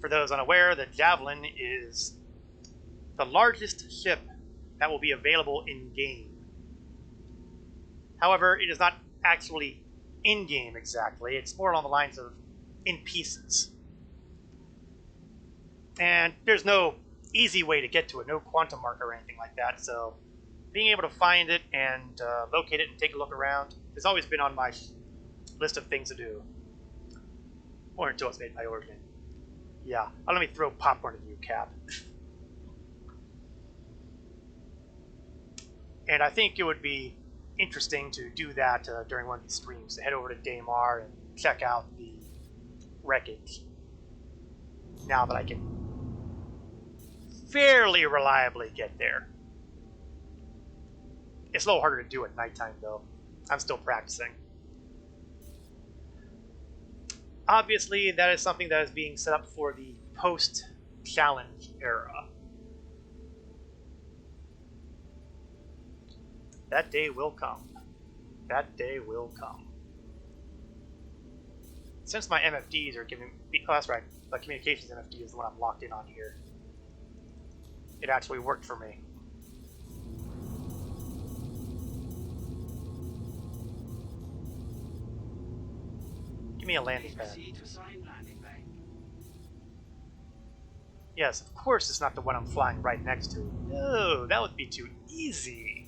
Speaker 1: For those unaware, the Javelin is the largest ship that will be available in-game. However, it is not actually in-game exactly, it's more along the lines of in pieces. And there's no easy way to get to it, no quantum marker or anything like that, so being able to find it and locate it and take a look around has always been on my list of things to do. Or until it's made my origin. Yeah, let me throw popcorn at you, Cap. And I think it would be interesting to do that during one of these streams, to head over to Daymar and check out the wreckage. Now that I can fairly reliably get there. It's a little harder to do at nighttime, though. I'm still practicing. Obviously, that is something that is being set up for the post-challenge era. That day will come. That day will come. Since my MFDs are giving me... Oh, that's right. The communications MFD is the one I'm locked in on here. It actually worked for me. Give me a landing pad. Yes, of course it's not the one I'm flying right next to. No, that would be too easy.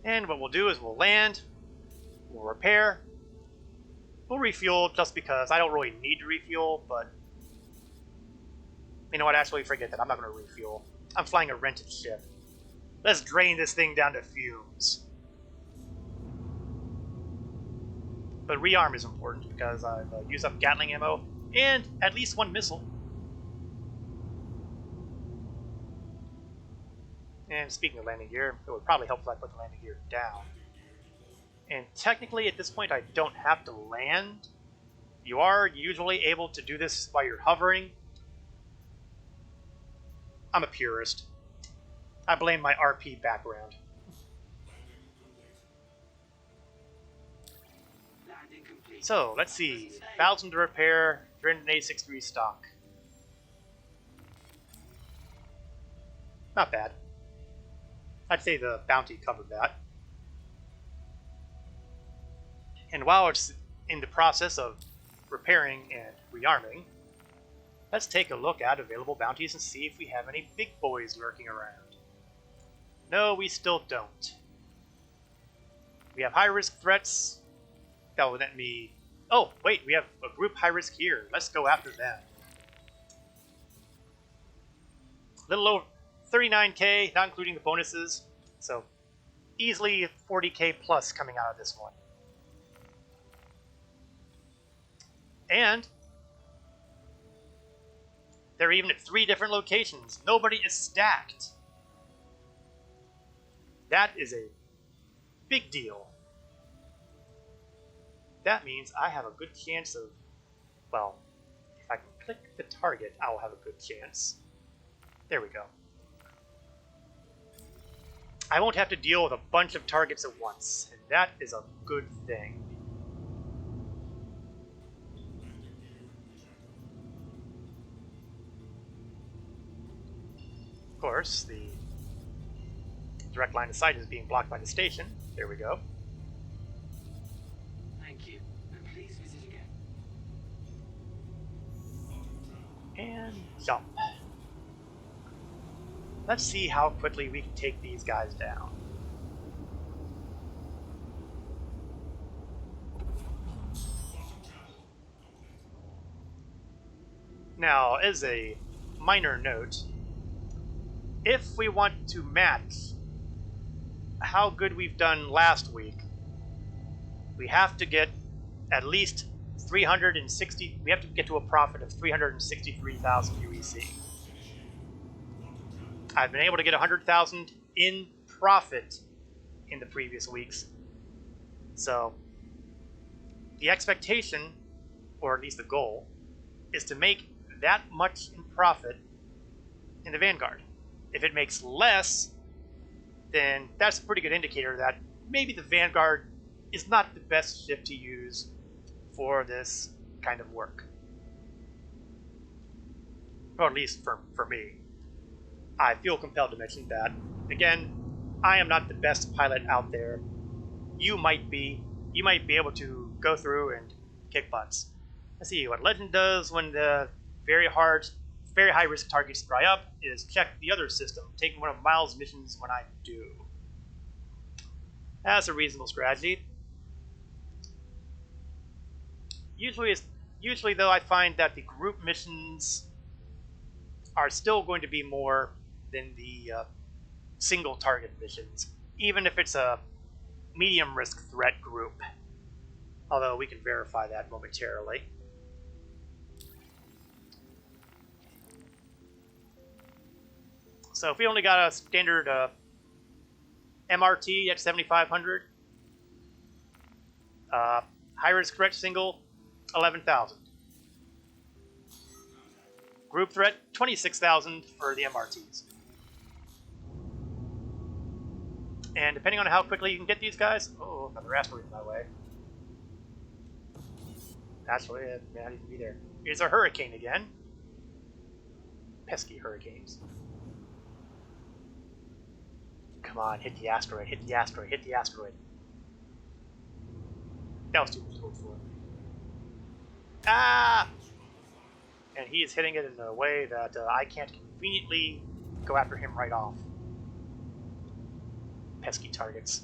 Speaker 1: And what we'll do is we'll land, we'll repair, we'll refuel just because I don't really need to refuel, but you know what, actually forget that, I'm not going to refuel. I'm flying a rented ship. Let's drain this thing down to fumes. But rearm is important because I've used up Gatling ammo and at least one missile. And speaking of landing gear, it would probably help if I put the landing gear down. And technically at this point I don't have to land. You are usually able to do this while you're hovering. I'm a purist. I blame my RP background. So, let's see. 1,000 to repair, 386 restock. Not bad. I'd say the bounty covered that. And while it's in the process of repairing and rearming, let's take a look at available bounties and see if we have any big boys lurking around. No, we still don't. We have high-risk threats. That will let me... Oh, wait, we have a group high-risk here. Let's go after them. Little over 39k, not including the bonuses. So, easily 40k plus coming out of this one. And they're even at 3 different locations. Nobody is stacked. That is a big deal. That means I have a good chance of, well, if I can click the target, I'll have a good chance. There we go. I won't have to deal with a bunch of targets at once, and that is a good thing. Of course, the direct line of sight is being blocked by the station. There we go.
Speaker 2: Thank you. And please visit again.
Speaker 1: And jump. Let's see how quickly we can take these guys down. Now, as a minor note, if we want to match how good we've done last week, we have to get at least 360. We have to get to a profit of 363,000 UEC. I've been able to get 100,000 in profit in the previous weeks. So the expectation, or at least the goal, is to make that much in profit in the Vanguard. If it makes less, then that's a pretty good indicator that maybe the Vanguard is not the best ship to use for this kind of work. Or at least for me. I feel compelled to mention that. Again, I am not the best pilot out there. You might be. You might be able to go through and kick butts. Let's see, what Legend does when the very high risk targets dry up is check the other system, taking one of Miles' missions when I do. That's a reasonable strategy. Usually though, I find that the group missions are still going to be more than the single target missions, even if it's a medium risk threat group. Although we can verify that momentarily. So if we only got a standard MRT at 7,500, high risk threat single, 11,000. Group threat, 26,000 for the MRTs. And depending on how quickly you can get these guys, oh, another asteroid in my way. Actually, it may not even be there. Here's a hurricane again. Pesky hurricanes. Come on, hit the asteroid, hit the asteroid, hit the asteroid. That was too much to hope for. Ah! And he is hitting it in a way that I can't conveniently go after him right off. Pesky targets.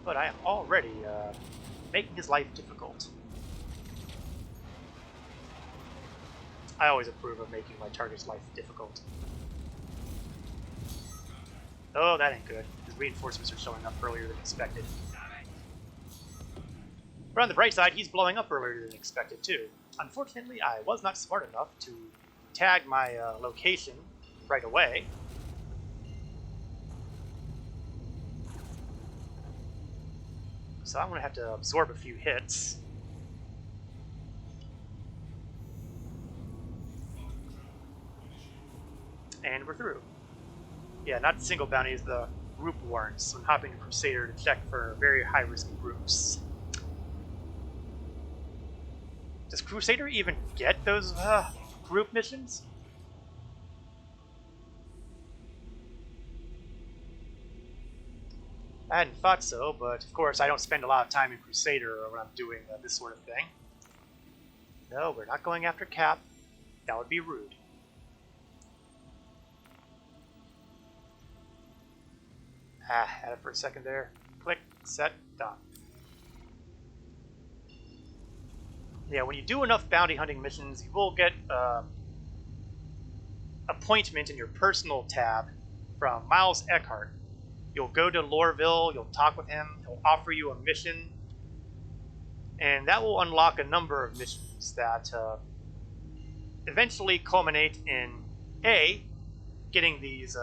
Speaker 1: But I am already making his life difficult. I always approve of making my target's life difficult. Oh, that ain't good. His reinforcements are showing up earlier than expected. But on the bright side, he's blowing up earlier than expected, too. Unfortunately, I was not smart enough to tag my location right away. So I'm going to have to absorb a few hits. And we're through. Yeah, not the single bounties, the group warrants when hopping to Crusader to check for very high-risk groups. Does Crusader even get those group missions? I hadn't thought so, but of course I don't spend a lot of time in Crusader when I'm doing this sort of thing. No, we're not going after Cap. That would be rude. Had it for a second there. Click, set, done. Yeah, when you do enough bounty hunting missions, you will get appointment in your personal tab from Miles Eckhart. You'll go to Loreville, you'll talk with him, he'll offer you a mission, and that will unlock a number of missions that eventually culminate in A, getting these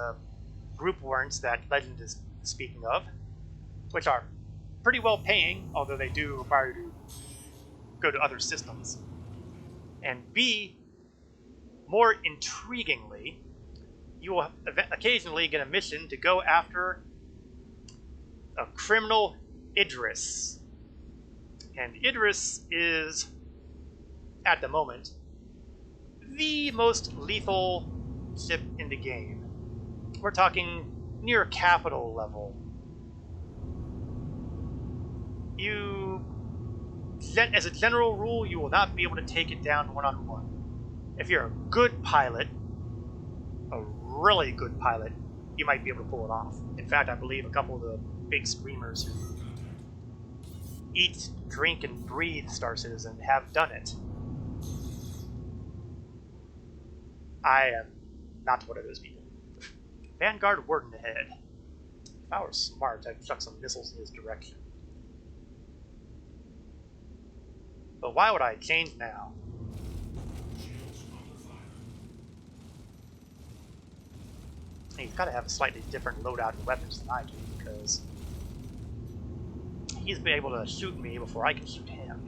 Speaker 1: group warrants that Legend is speaking of, which are pretty well paying, although they do require you to go to other systems, and B, more intriguingly, you will occasionally get a mission to go after a criminal Idris. And Idris is, at the moment, the most lethal ship in the game. We're talking near capital level. As a general rule, you will not be able to take it down one-on-one. If you're a good pilot, a really good pilot, you might be able to pull it off. In fact, I believe a couple of the big screamers who eat, drink, and breathe Star Citizen have done it. I am not one of those people. Vanguard Warden ahead. If I were smart, I'd chuck some missiles in his direction. But why would I change now? He's got to have a slightly different loadout and weapons than I do, because he's been able to shoot me before I can shoot him.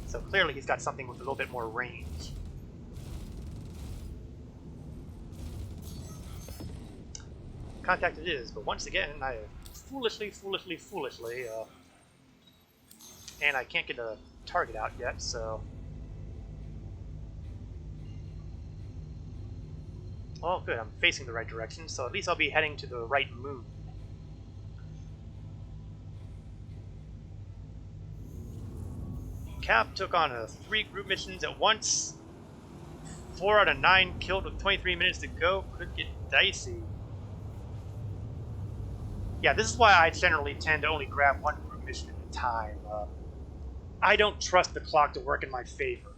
Speaker 1: So clearly he's got something with a little bit more range. Contact it is, but once again, I foolishly, and I can't get a target out yet, so... Well, good, I'm facing the right direction, so at least I'll be heading to the right moon. Cap took on 3 group missions at once. 4 out of 9 killed with 23 minutes to go. Could get dicey. Yeah, this is why I generally tend to only grab 1 group mission at a time. I don't trust the clock to work in my favor.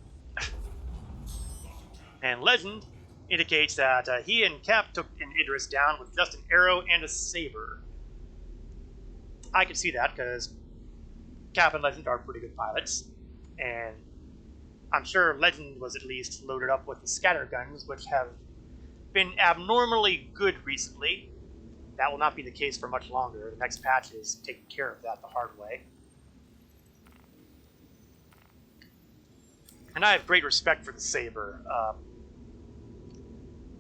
Speaker 1: And Legend indicates that he and Cap took an Idris down with just an arrow and a saber. I can see that, because Cap and Legend are pretty good pilots. And I'm sure Legend was at least loaded up with the scatter guns, which have been abnormally good recently. That will not be the case for much longer. The next patch is taking care of that the hard way. And I have great respect for the Saber.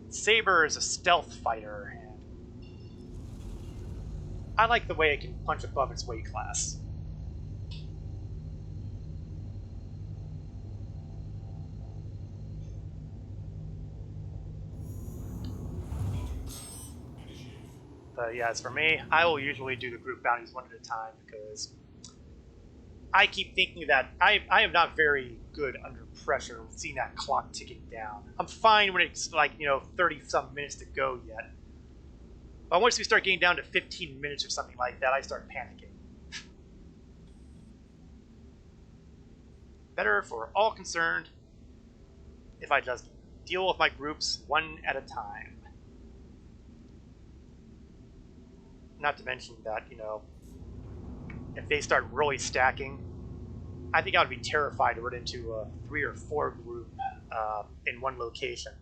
Speaker 1: Saber is a stealth fighter, and I like the way it can punch above its weight class. But yeah, as for me, I will usually do the group bounties one at a time, because I keep thinking that I am not very good under pressure, seeing that clock ticking down. I'm fine when it's like, 30-some minutes to go yet. But once we start getting down to 15 minutes or something like that, I start panicking. Better for all concerned if I just deal with my groups one at a time. Not to mention that, you know, if they start really stacking, I think I would be terrified to run into a 3 or 4 group in one location.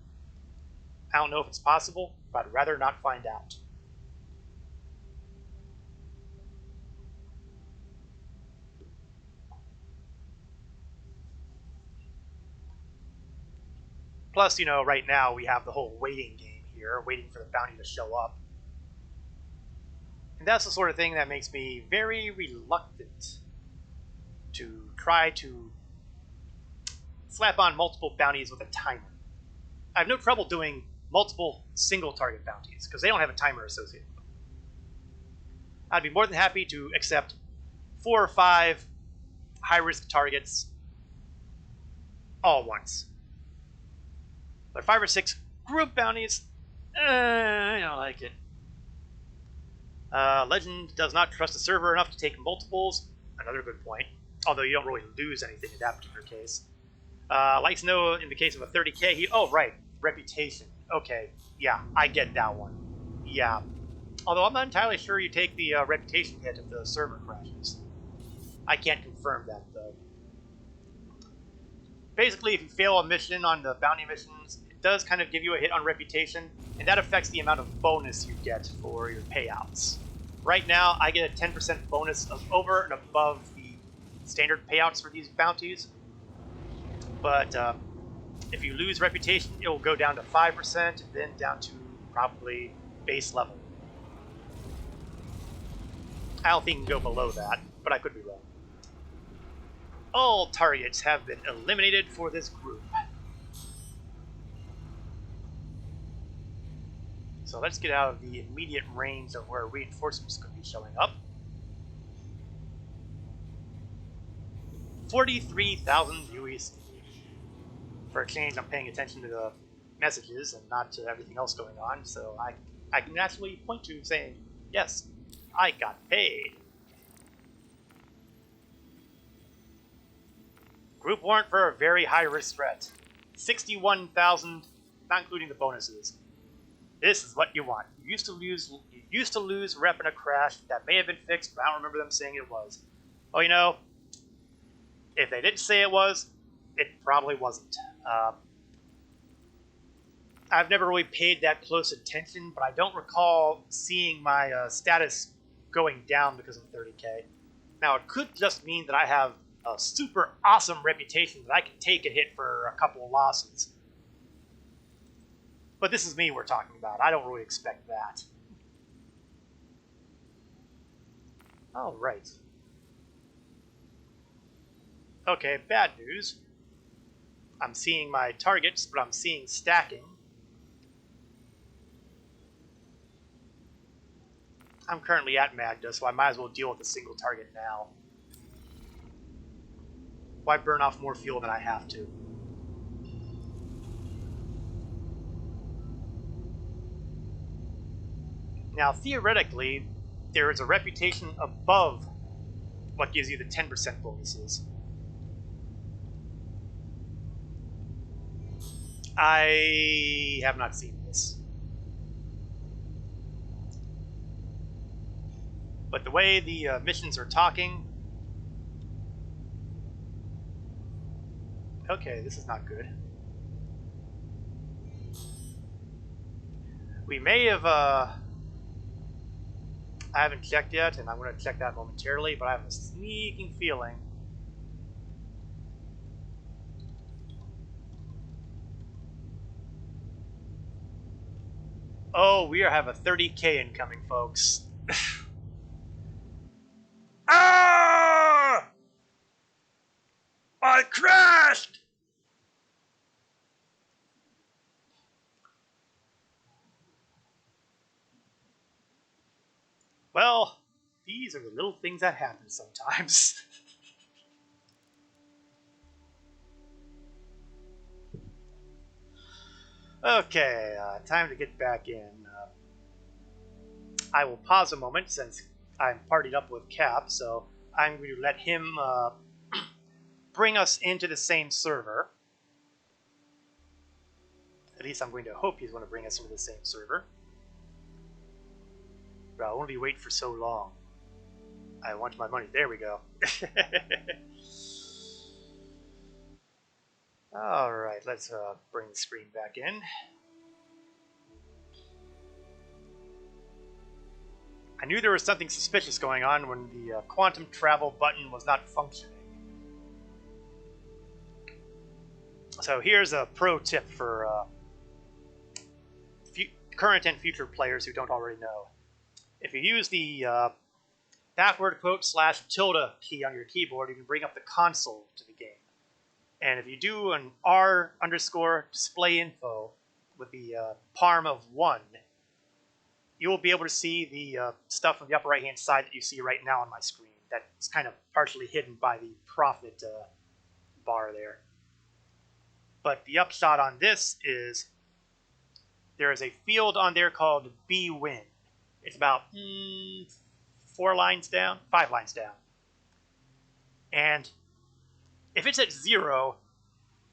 Speaker 1: I don't know if it's possible, but I'd rather not find out. Plus, you know, right now we have the whole waiting game here, waiting for the bounty to show up. And that's the sort of thing that makes me very reluctant to try to slap on multiple bounties with a timer. I have no trouble doing multiple single target bounties because they don't have a timer associated with them. I'd be more than happy to accept 4 or 5 high-risk targets all at once. But 5 or 6 group bounties, I don't like it. Legend does not trust the server enough to take multiples. Another good point. Although you don't really lose anything in that particular case. Likes to know in the case of a 30k, oh, right, reputation. Okay, yeah, I get that one. Yeah. Although I'm not entirely sure you take the reputation hit if the server crashes. I can't confirm that, though. Basically, if you fail a mission on the bounty missions, it does kind of give you a hit on reputation, and that affects the amount of bonus you get for your payouts. Right now, I get a 10% bonus of over and above the standard payouts for these bounties, but if you lose reputation, it will go down to 5%, and then down to probably base level. I don't think it can go below that, but I could be wrong. All targets have been eliminated for this group. So let's get out of the immediate range of where reinforcements could be showing up. 43,000 UEC. For a change, I'm paying attention to the messages and not to everything else going on, so I can naturally point to saying, yes, I got paid. Group warrant for a very high-risk threat. 61,000, not including the bonuses. This is what you want. You used to lose rep in a crash. That may have been fixed, but I don't remember them saying it was. Oh, you know, if they didn't say it was, it probably wasn't. I've never really paid that close attention, but I don't recall seeing my status going down because of 30k. Now, it could just mean that I have a super awesome reputation that I can take a hit for a couple of losses. But this is me we're talking about. I don't really expect that. All right. Okay, bad news. I'm seeing my targets, but I'm seeing stacking. I'm currently at Magda, so I might as well deal with a single target now. Why burn off more fuel than I have to? Now, theoretically, there is a reputation above what gives you the 10% bonuses. I have not seen this. But the way the missions are talking... Okay, this is not good. We may have... I haven't checked yet, and I'm going to check that momentarily, but I have a sneaking feeling... Oh, we have a 30k incoming, folks. Ah! I crashed! Well, these are the little things that happen sometimes. Okay, time to get back in. I will pause a moment since I'm partied up with Cap, so I'm going to let him bring us into the same server. At least I'm going to hope he's going to bring us into the same server. But I won't be waiting for so long. I want my money. There we go. Alright, let's bring the screen back in. I knew there was something suspicious going on when the quantum travel button was not functioning. So here's a pro tip for current and future players who don't already know. If you use the backward quote / tilde key on your keyboard, you can bring up the console to the game. And if you do an R_display info with the parm of 1, you will be able to see the stuff on the upper right hand side that you see right now on my screen. That's kind of partially hidden by the profit bar there. But the upshot on this is there is a field on there called bwin. It's about 5 lines down. And if it's at 0,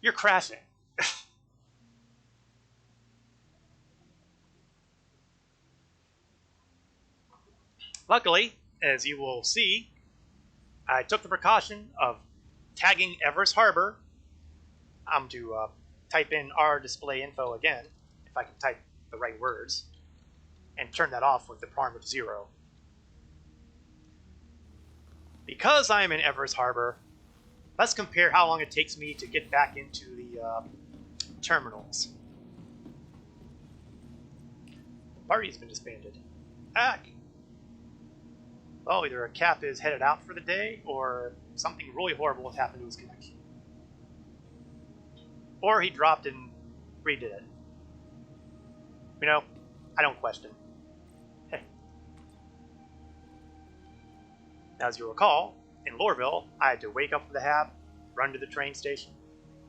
Speaker 1: you're crashing. Luckily, as you will see, I took the precaution of tagging Everest Harbor. I'm to type in our display info again, if I can type the right words, and turn that off with the parm of 0. Because I'm in Everest Harbor, let's compare how long it takes me to get back into the terminals. The party's been disbanded. Well, either a Cap is headed out for the day, or something really horrible has happened to his connection. Or he dropped and redid it. You know, I don't question. Hey. As you recall, in Loreville, I had to wake up for the hab, run to the train station,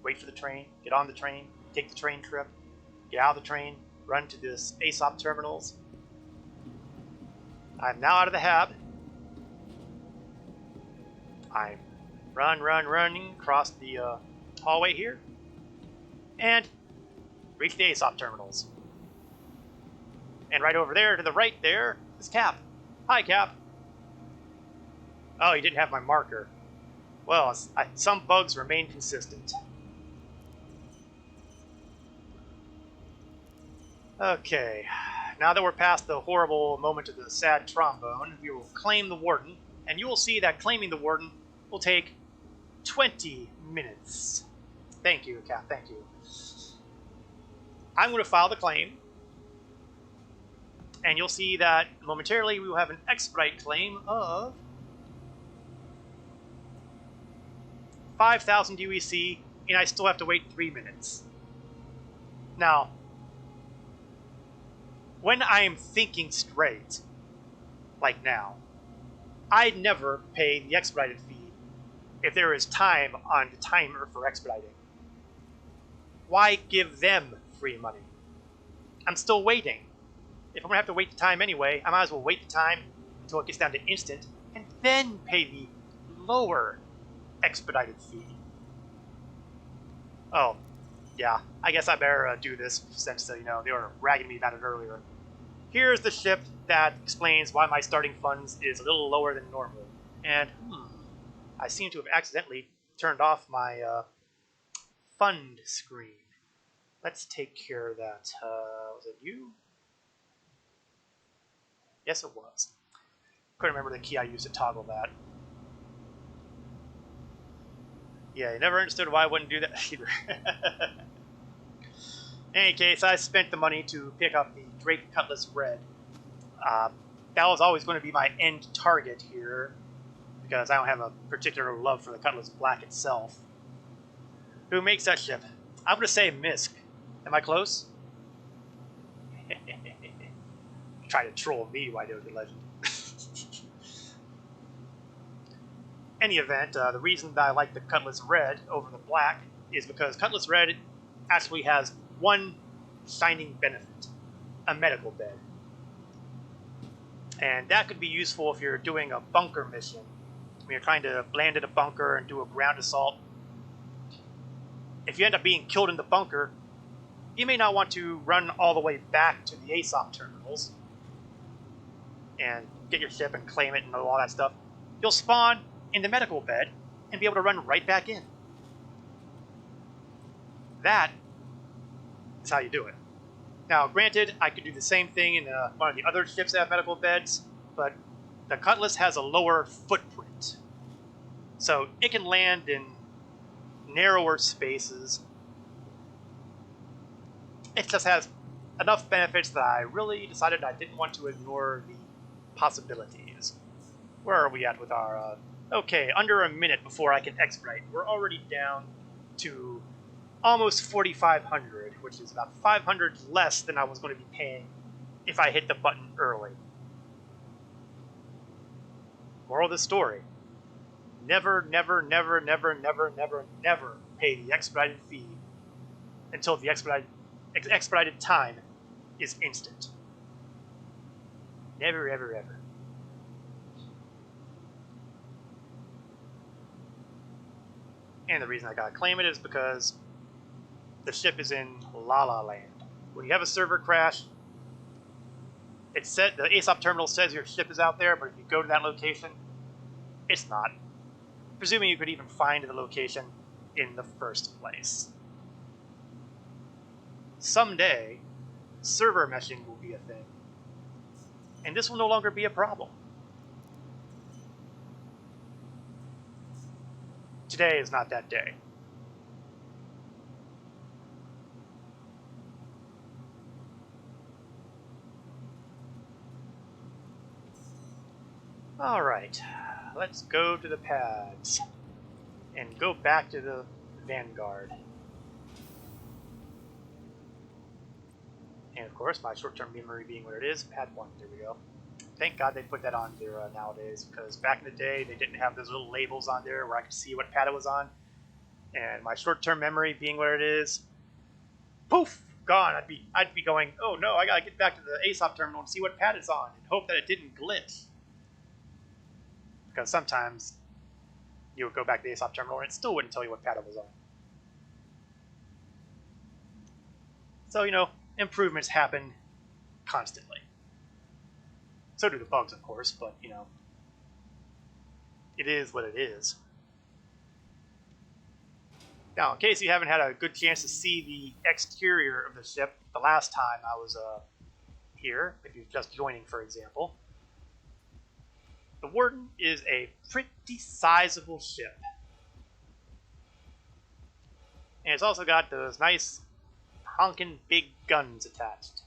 Speaker 1: wait for the train, get on the train, take the train trip, get out of the train, run to this ASOP terminals. I'm now out of the hab. I'm running across the hallway here, and reach the ASOP terminals. And right over there to the right there is Cap. Hi, Cap. Oh, you didn't have my marker. Well, some bugs remain consistent. Okay, now that we're past the horrible moment of the sad trombone, we will claim the warden, and you will see that claiming the warden will take 20 minutes. Thank you, Cap, thank you. I'm going to file the claim, and you'll see that momentarily we will have an expedite claim of 5,000 UEC, and I still have to wait 3 minutes. Now, when I am thinking straight, like now, I'd never pay the expedited fee if there is time on the timer for expediting. Why give them free money? I'm still waiting. If I'm going to have to wait the time anyway, I might as well wait the time until it gets down to instant, and then pay the lower expedited fee. Oh, yeah, I guess I better do this since, they were ragging me about it earlier. Here's the ship that explains why my starting funds is a little lower than normal. And, I seem to have accidentally turned off my fund screen. Let's take care of that. Was it you? Yes, it was. Couldn't remember the key I used to toggle that. Yeah, you never understood why I wouldn't do that either. In any case, I spent the money to pick up the Drake Cutlass Red. That was always going to be my end target here, because I don't have a particular love for the Cutlass Black itself. Who makes that ship? I'm going to say Misk. Am I close? Try to troll me, why don't you, legend? Any event, the reason that I like the Cutlass Red over the Black is because Cutlass Red actually has one shining benefit: a medical bed. And that could be useful if you're doing a bunker mission. When you're trying to land in a bunker and do a ground assault. If you end up being killed in the bunker, you may not want to run all the way back to the ASOP terminals and get your ship and claim it and all that stuff. You'll spawn in the medical bed and be able to run right back in. That is how you do it. Now, granted, I could do the same thing in one of the other ships that have medical beds, but the Cutlass has a lower footprint. So it can land in narrower spaces. It just has enough benefits that I really decided I didn't want to ignore the possibilities. Where are we at with our... okay, under a minute before I can expedite. We're already down to almost 4,500, which is about 500 less than I was going to be paying if I hit the button early. Moral of the story. Never, never, never, never, never, never, never pay the expedited fee until the expedited time is instant. Never, ever, ever. And the reason I gotta claim it is because the ship is in La La Land. When you have a server crash, the ASOP terminal says your ship is out there, but if you go to that location, it's not. Presuming you could even find the location in the first place. Someday, server meshing will be a thing. And this will no longer be a problem. Today is not that day. Alright, let's go to the pads and go back to the Vanguard. And of course, my short-term memory being what it is, pad 1, there we go. Thank God they put that on there nowadays, because back in the day they didn't have those little labels on there where I could see what pad it was on. And my short-term memory being what it is, poof, gone. I'd be going, oh no, I gotta get back to the ASOP terminal and see what pad it's on, and hope that it didn't glitch. Because sometimes you would go back to the ASOP terminal and it still wouldn't tell you what pad it was on. So, you know, improvements happen constantly. So do the bugs, of course, but, you know, it is what it is. Now, in case you haven't had a good chance to see the exterior of the ship the last time I was here, if you're just joining, for example, the Warden is a pretty sizable ship. And it's also got those nice honking big guns attached.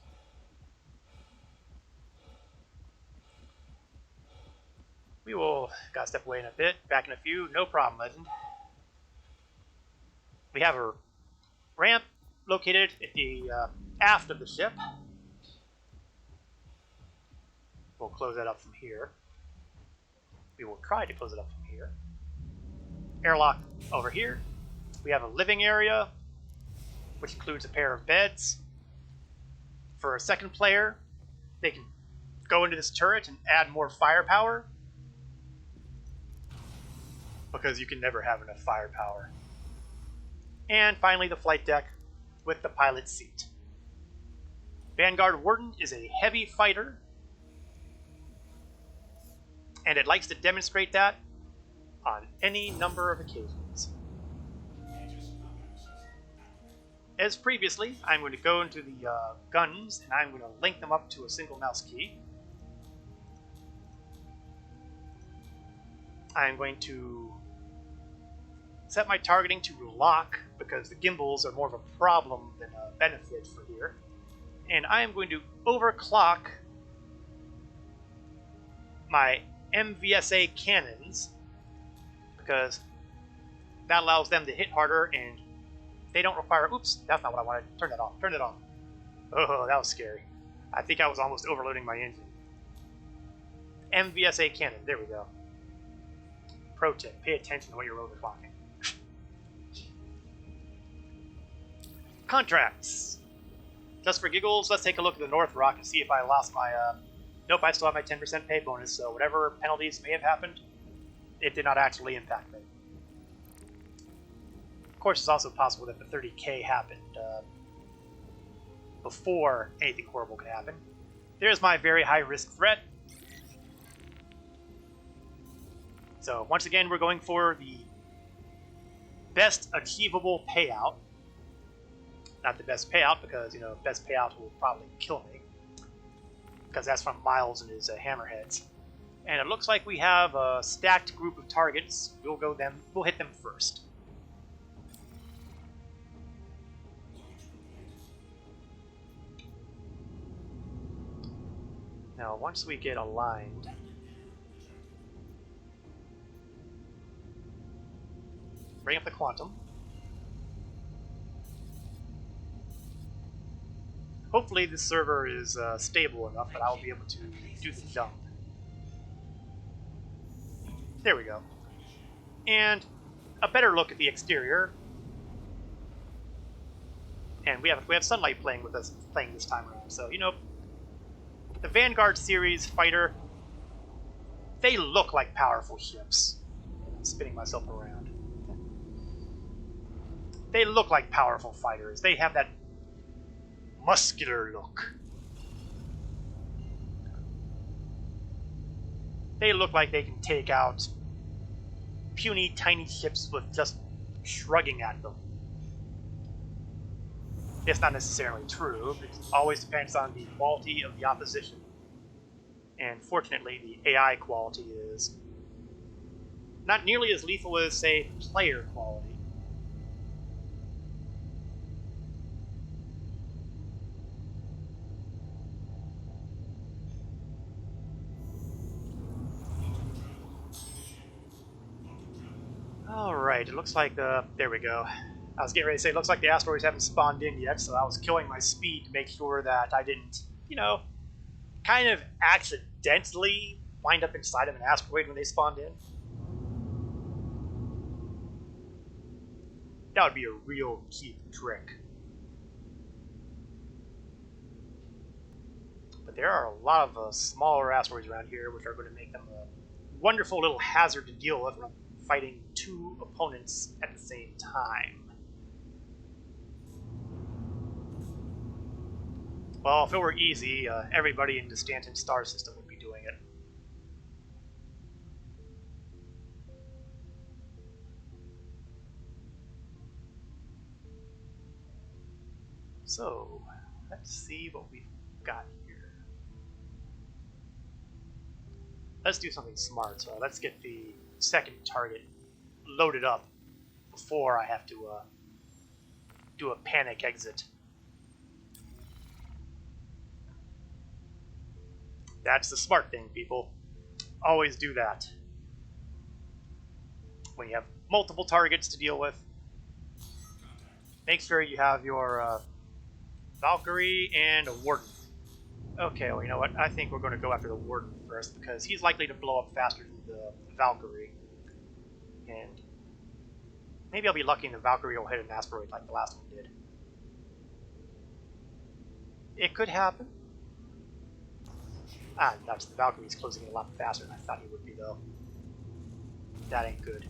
Speaker 1: We will gotta step away in a bit, back in a few, no problem, Legend. We have a ramp located at the aft of the ship. We'll close that up from here. We will try to close it up from here. Airlock over here. We have a living area, which includes a pair of beds. For a second player, they can go into this turret and add more firepower, because you can never have enough firepower. And finally, the flight deck with the pilot's seat. Vanguard Warden is a heavy fighter, and it likes to demonstrate that on any number of occasions. As previously, I'm going to go into the guns, and I'm going to link them up to a single mouse key. I'm going to set my targeting to lock, because the gimbals are more of a problem than a benefit for here. And I am going to overclock my MVSA cannons, because that allows them to hit harder and they don't require... Oops, that's not what I wanted. Turn that off. Turn it off. Oh, that was scary. I think I was almost overloading my engine. MVSA cannon. There we go. Pro tip. Pay attention to what you're overclocking. Contracts. Just for giggles, let's take a look at the North Rock and see if I lost my Nope, I still have my 10% pay bonus, so whatever penalties may have happened, it did not actually impact me. Of course, it's also possible that the 30k happened before anything horrible could happen. There's my very high-risk threat. So once again, we're going for the best achievable payout. Not the best payout, because, you know, best payout will probably kill me. Because that's from Miles and his hammerheads. And it looks like we have a stacked group of targets. We'll hit them first. Now, once we get aligned, bring up the quantum. Hopefully this server is stable enough that I'll be able to do the dump. There we go. And a better look at the exterior. And we have sunlight playing with us this time around. So, you know, the Vanguard series fighter, they look like powerful ships. I'm spinning myself around. They look like powerful fighters. They have that muscular look. They look like they can take out puny, tiny ships with just shrugging at them. It's not necessarily true. It always depends on the quality of the opposition. And fortunately, the AI quality is not nearly as lethal as, say, player quality. Alright, it looks like there we go. I was getting ready to say, it looks like the asteroids haven't spawned in yet, so I was killing my speed to make sure that I didn't, you know, kind of accidentally wind up inside of an asteroid when they spawned in. That would be a real cheap trick. But there are a lot of smaller asteroids around here, which are going to make them a wonderful little hazard to deal with when fighting two opponents at the same time. Well, if it were easy, everybody in the Stanton star system would be doing it. So, let's see what we've got here. Let's do something smart. So let's get the second target loaded up before I have to do a panic exit. That's the smart thing, people. Always do that. When you have multiple targets to deal with, make sure you have your Valkyrie and a Warden. Okay, well, you know what? I think we're going to go after the Warden first, because he's likely to blow up faster than the Valkyrie. And maybe I'll be lucky and the Valkyrie will hit an asteroid like the last one did. It could happen. Ah, nuts. The Valkyrie's closing in a lot faster than I thought he would be, though. That ain't good.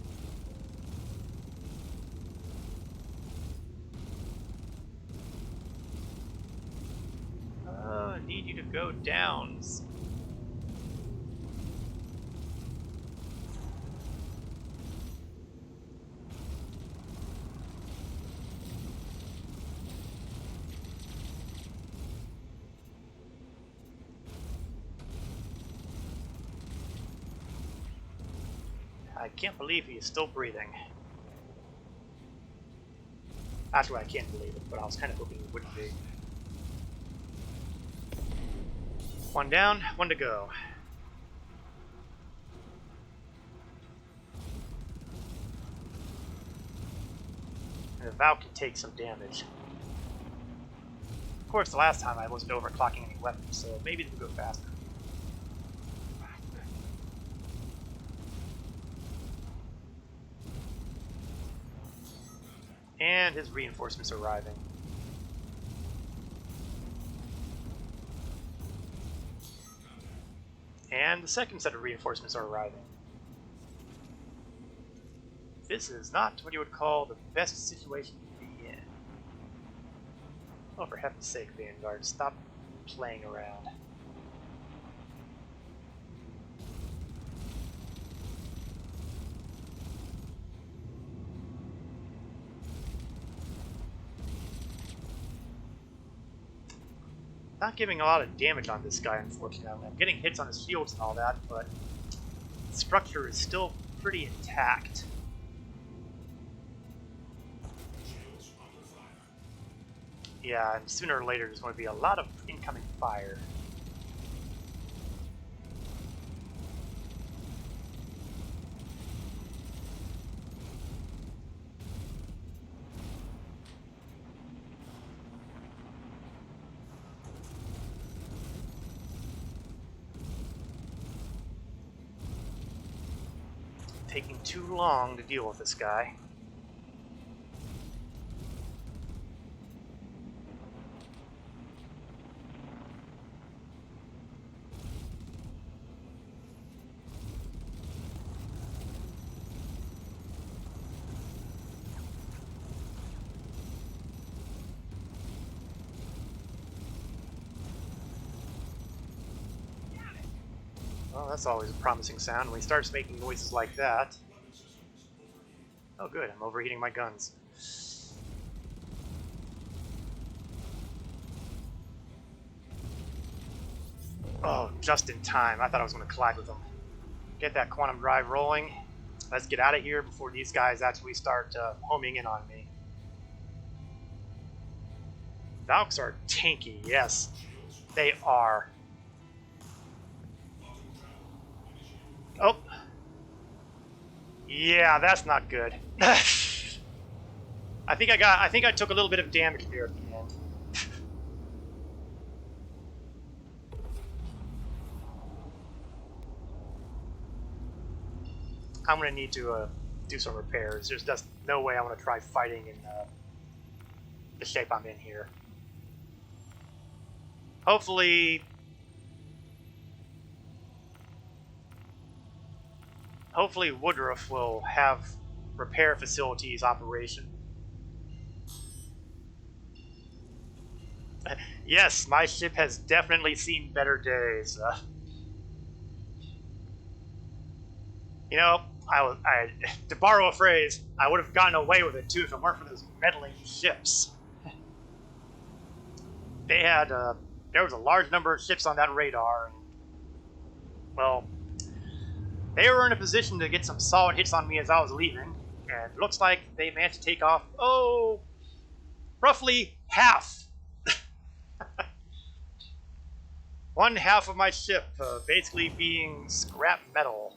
Speaker 1: I need you to go down. I can't believe he is still breathing. Actually, I can't believe it, but I was kind of hoping he wouldn't be. One down, one to go. And the Valk can take some damage. Of course, the last time I wasn't overclocking any weapons, so maybe it will go faster. And his reinforcements are arriving. the second set of reinforcements are arriving. This is not what you would call the best situation to be in. Oh, for heaven's sake, Vanguard, stop playing around. Not giving a lot of damage on this guy, unfortunately. I'm getting hits on his shields and all that, but the structure is still pretty intact. Yeah, and sooner or later there's going to be a lot of incoming fire. Taking too long to deal with this guy. Well, that's always a promising sound when he starts making noises like that. Oh good, I'm overheating my guns. Oh, just in time. I thought I was going to collide with them. Get that quantum drive rolling. Let's get out of here before these guys actually start homing in on me. Valks are tanky, yes. They are. Oh. Yeah, that's not good. I think I took a little bit of damage there at the end. I'm gonna need to do some repairs. There's just no way I want to try fighting in the shape I'm in here. Hopefully Woodruff will have repair facilities operation. Yes, my ship has definitely seen better days. You know, to borrow a phrase, I would have gotten away with it too if it weren't for those meddling ships. They had, there was a large number of ships on that radar, and, well, they were in a position to get some solid hits on me as I was leaving, and it looks like they managed to take off, oh, roughly half. One half of my ship basically being scrap metal.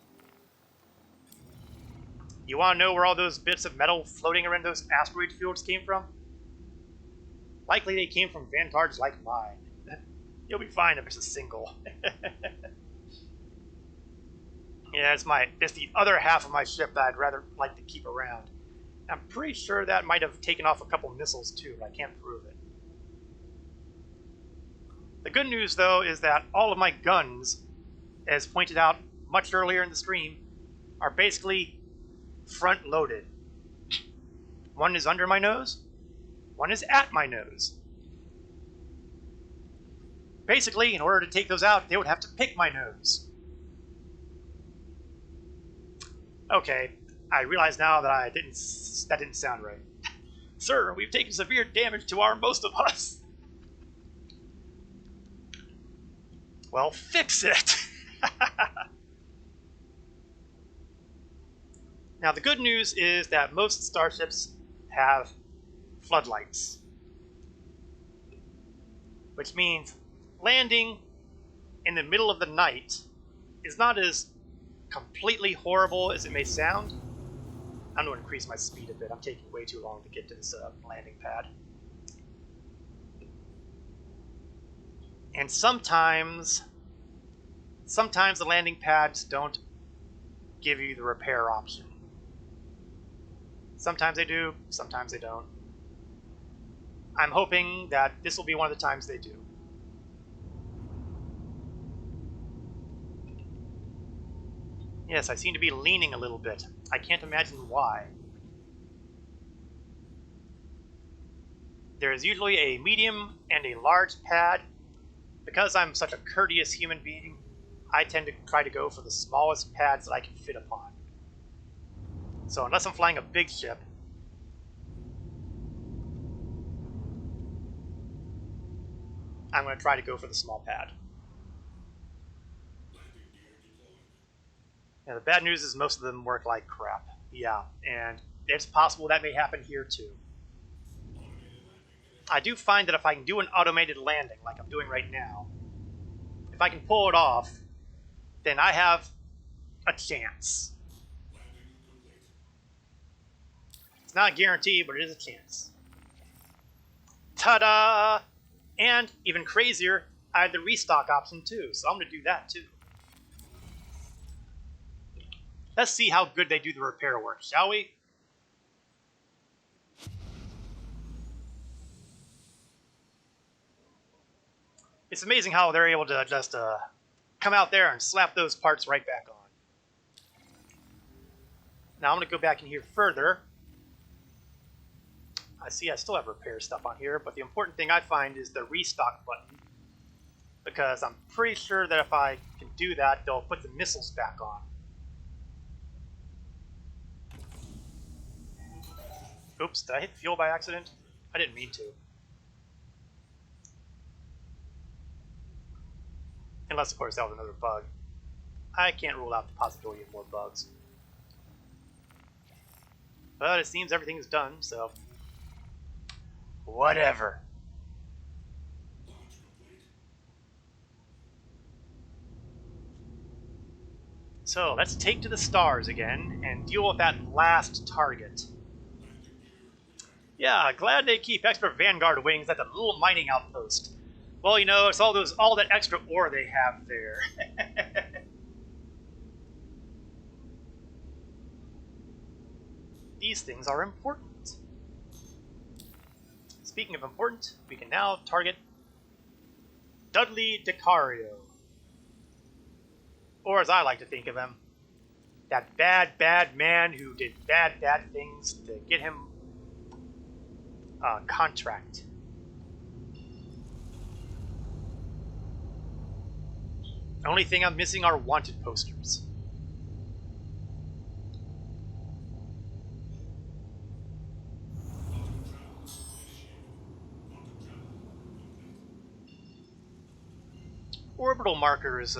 Speaker 1: You want to know where all those bits of metal floating around those asteroid fields came from? Likely they came from vanguards like mine. You'll be fine if it's a single. Yeah, it's the other half of my ship that I'd rather like to keep around. I'm pretty sure that might have taken off a couple missiles too, but I can't prove it. The good news, though, is that all of my guns, as pointed out much earlier in the stream, are basically front-loaded. One is under my nose, one is at my nose. Basically, in order to take those out, they would have to pick my nose. Okay, I realize now that that didn't sound right. Sir, we've taken severe damage to most of us. Well, fix it! Now, the good news is that most starships have floodlights, which means landing in the middle of the night is not as completely horrible as it may sound. I'm going to increase my speed a bit. I'm taking way too long to get to this landing pad. And sometimes the landing pads don't give you the repair option. Sometimes they do, sometimes they don't. I'm hoping that this will be one of the times they do. Yes, I seem to be leaning a little bit. I can't imagine why. There is usually a medium and a large pad. Because I'm such a courteous human being, I tend to try to go for the smallest pads that I can fit upon. So unless I'm flying a big ship, I'm going to try to go for the small pad. And the bad news is most of them work like crap. Yeah, and it's possible that may happen here too. I do find that if I can do an automated landing like I'm doing right now, if I can pull it off, then I have a chance. It's not a guarantee, but it is a chance. Ta-da! And even crazier, I had the restock option too, so I'm going to do that too. Let's see how good they do the repair work, shall we? It's amazing how they're able to just come out there and slap those parts right back on. Now I'm going to go back in here further. I see I still have repair stuff on here, but the important thing I find is the restock button. Because I'm pretty sure that if I can do that, they'll put the missiles back on. Oops, did I hit fuel by accident? I didn't mean to. Unless, of course, that was another bug. I can't rule out the possibility of more bugs. But it seems everything's done, so... whatever. So, let's take to the stars again and deal with that last target. Yeah, glad they keep extra Vanguard wings at the little mining outpost. Well, you know, it's all that extra ore they have there. These things are important. Speaking of important, we can now target Dudley DeCario. Or as I like to think of him, that bad man who did bad things to get him a contract. The only thing I'm missing are wanted posters. Orbital markers,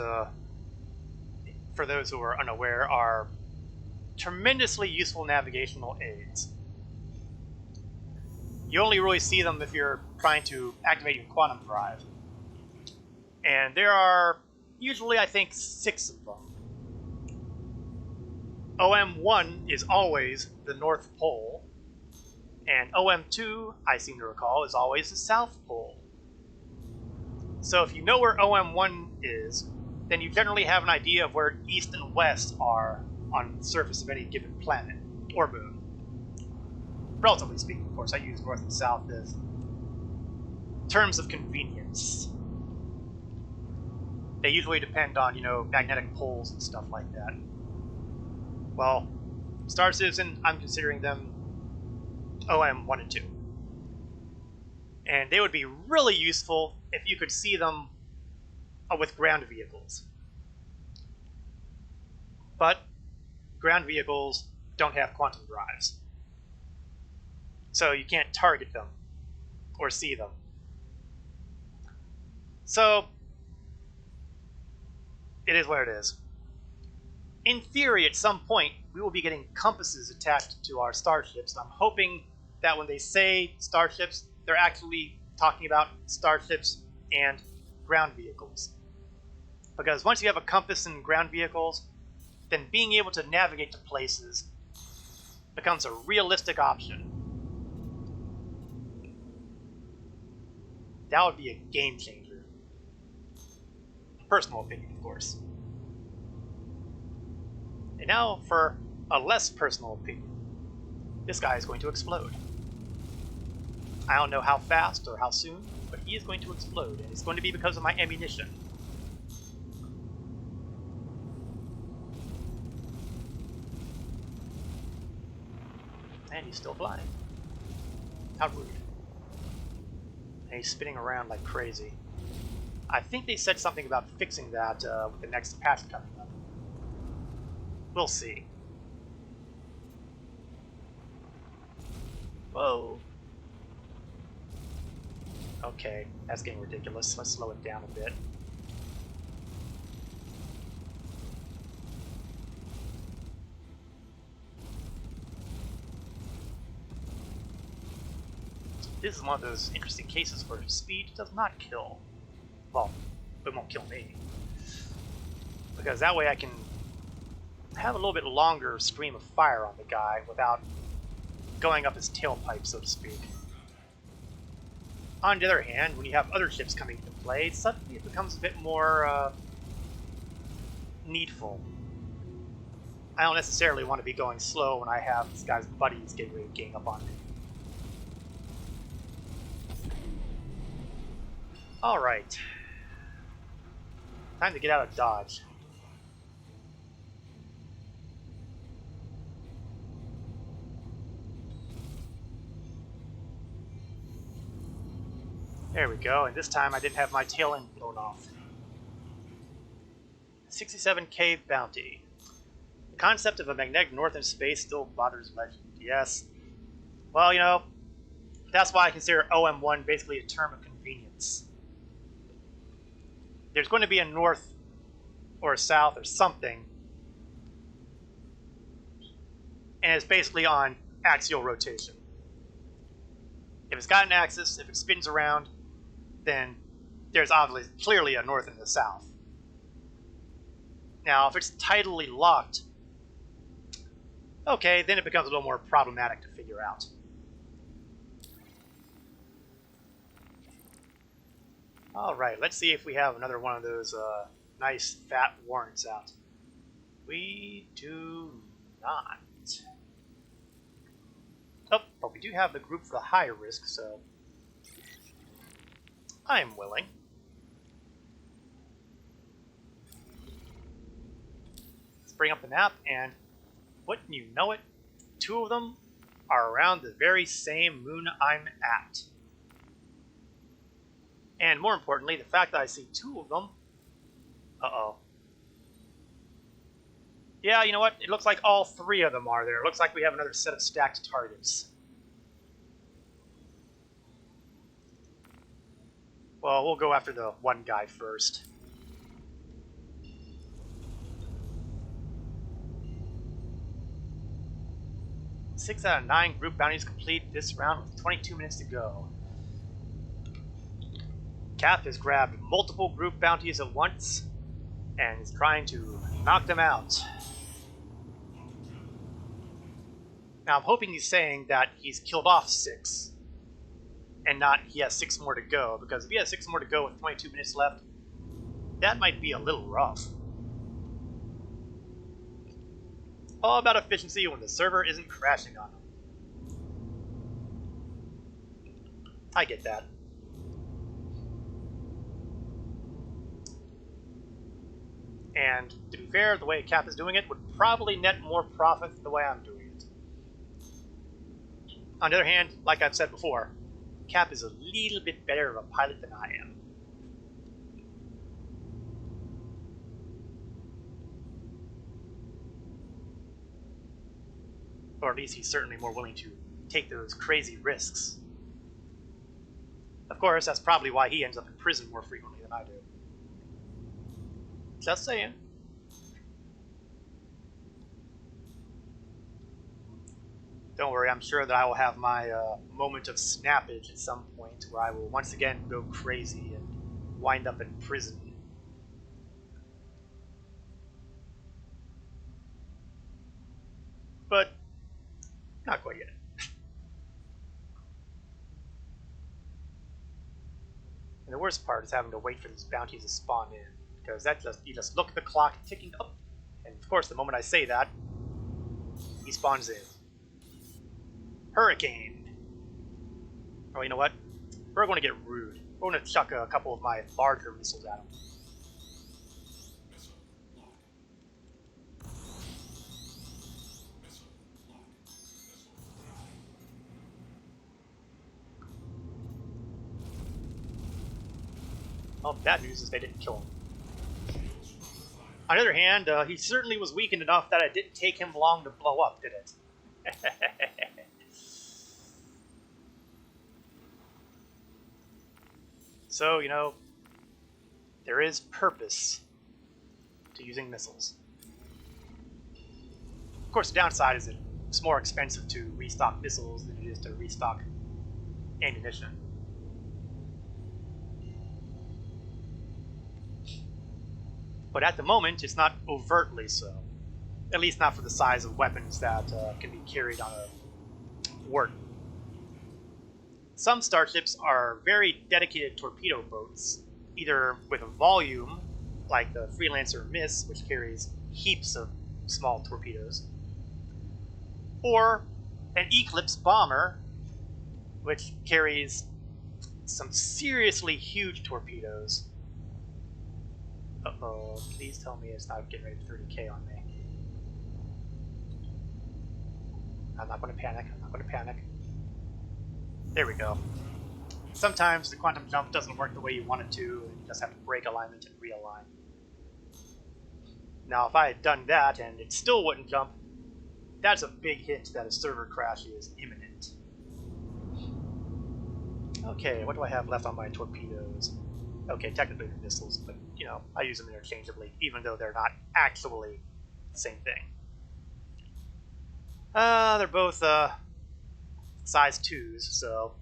Speaker 1: for those who are unaware, are tremendously useful navigational aids. You only really see them if you're trying to activate your quantum drive. And there are usually, I think, 6 of them. OM1 is always the North Pole, and OM2, I seem to recall, is always the South Pole. So if you know where OM1 is, then you generally have an idea of where East and West are on the surface of any given planet or moon. Relatively speaking, of course, I use North and South as terms of convenience. They usually depend on, you know, magnetic poles and stuff like that. Well, Star Citizen, I'm considering them OM1 and 2. And they would be really useful if you could see them with ground vehicles. But ground vehicles don't have quantum drives. So you can't target them or see them. So it is what it is. In theory, at some point, we will be getting compasses attached to our starships. I'm hoping that when they say starships, they're actually talking about starships and ground vehicles. Because once you have a compass in ground vehicles, then being able to navigate to places becomes a realistic option. That would be a game changer. Personal opinion, of course. And now for a less personal opinion. This guy is going to explode. I don't know how fast or how soon, but he is going to explode, and it's going to be because of my ammunition. And he's still flying. How rude. And he's spinning around like crazy. I think they said something about fixing that with the next patch coming up. We'll see. Whoa. Okay, that's getting ridiculous. Let's slow it down a bit. This is one of those interesting cases where speed does not kill. Well, it won't kill me. Because that way I can have a little bit longer stream of fire on the guy without going up his tailpipe, so to speak. On the other hand, when you have other ships coming into play, suddenly it becomes a bit more needful. I don't necessarily want to be going slow when I have this guy's buddies getting ready to gang up on me. Alright. Time to get out of Dodge. There we go, and this time I didn't have my tail end blown off. 67k bounty. The concept of a magnetic north in space still bothers Legend. Yes. Well, you know, that's why I consider OM1 basically a term of convenience. There's going to be a north or a south or something, and it's basically on axial rotation. If it's got an axis, if it spins around, then there's obviously clearly a north and a south. Now, if it's tidally locked, okay, then it becomes a little more problematic to figure out. Alright, let's see if we have another one of those nice fat warrants out. We do not. Oh, but we do have the group for the higher risk, so I am willing. Let's bring up the map, and wouldn't you know it, two of them are around the very same moon I'm at. And more importantly, the fact that I see two of them... Uh-oh. Yeah, you know what? It looks like all three of them are there. It looks like we have another set of stacked targets. Well, we'll go after the one guy first. Six out of 9 group bounties complete this round with 22 minutes to go. Cap has grabbed multiple group bounties at once and is trying to knock them out. Now I'm hoping he's saying that he's killed off 6 and not he has 6 more to go, because if he has 6 more to go with 22 minutes left, that might be a little rough. All about efficiency when the server isn't crashing on them. I get that. And to be fair, the way Cap is doing it would probably net more profit than the way I'm doing it. On the other hand, like I've said before, Cap is a little bit better of a pilot than I am. Or at least he's certainly more willing to take those crazy risks. Of course, that's probably why he ends up in prison more frequently than I do. Just saying. Don't worry, I'm sure that I will have my moment of snappage at some point where I will once again go crazy and wind up in prison. But not quite yet. And the worst part is having to wait for these bounties to spawn in, because you just look at the clock ticking up, and of course the moment I say that, he spawns in. Hurricane. Oh, you know what? We're going to get rude. We're going to chuck a couple of my larger missiles at him. Well, bad news is they didn't kill him. On the other hand, he certainly was weakened enough that it didn't take him long to blow up, did it? So, you know, there is purpose to using missiles. Of course, the downside is it's more expensive to restock missiles than it is to restock ammunition. But at the moment, it's not overtly so. At least not for the size of weapons that can be carried on a warp. Some starships are very dedicated torpedo boats, either with a volume, like the Freelancer Miss, which carries heaps of small torpedoes, or an Eclipse bomber, which carries some seriously huge torpedoes. Uh-oh, please tell me it's not getting ready to 30k on me. I'm not going to panic, I'm not going to panic. There we go. Sometimes the quantum jump doesn't work the way you want it to, and you just have to break alignment and realign. Now, if I had done that and it still wouldn't jump, that's a big hint that a server crash is imminent. Okay, what do I have left on my torpedoes? Okay, technically they're missiles, but, you know, I use them interchangeably, even though they're not actually the same thing. They're both size 2s, so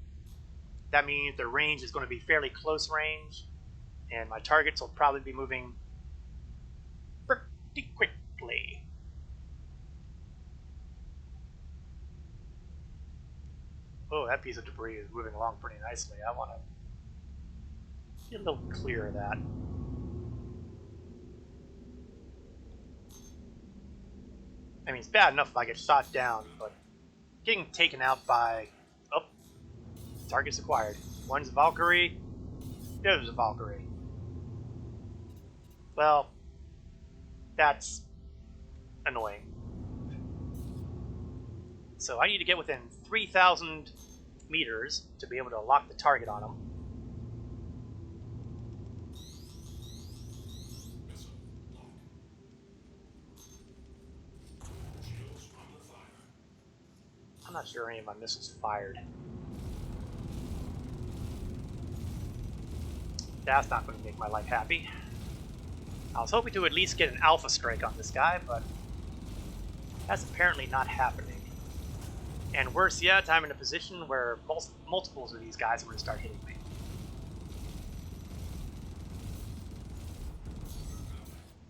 Speaker 1: that means their range is going to be fairly close range, and my targets will probably be moving pretty quickly. Oh, that piece of debris is moving along pretty nicely. I want to get a little clear of that. I mean, it's bad enough if I get shot down, but getting taken out by... Oh, targets acquired. One's a Valkyrie, the other's a Valkyrie. Well, that's annoying. So I need to get within 3,000 meters to be able to lock the target on them. I'm not sure any of my missiles fired. That's not going to make my life happy. I was hoping to at least get an alpha strike on this guy, but that's apparently not happening. And worse yet, I'm in a position where multiples of these guys are going to start hitting me.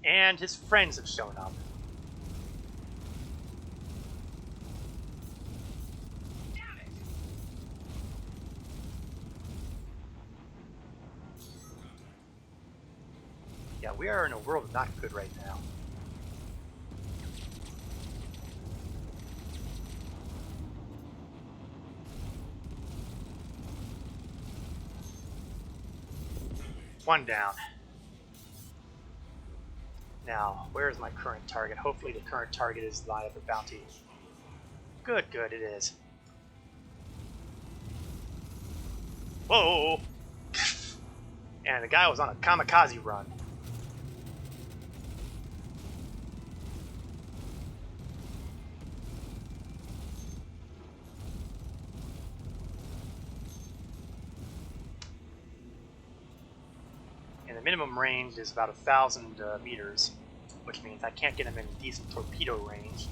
Speaker 1: And his friends have shown up.
Speaker 2: Damn it!
Speaker 1: Yeah, we are in a world of not good right now. One down. Now, where is my current target? Hopefully the current target is the line of the bounty. Good, good, it is. Whoa! And the guy was on a kamikaze run. And the minimum range is about 1,000 meters, which means I can't get him in decent torpedo range.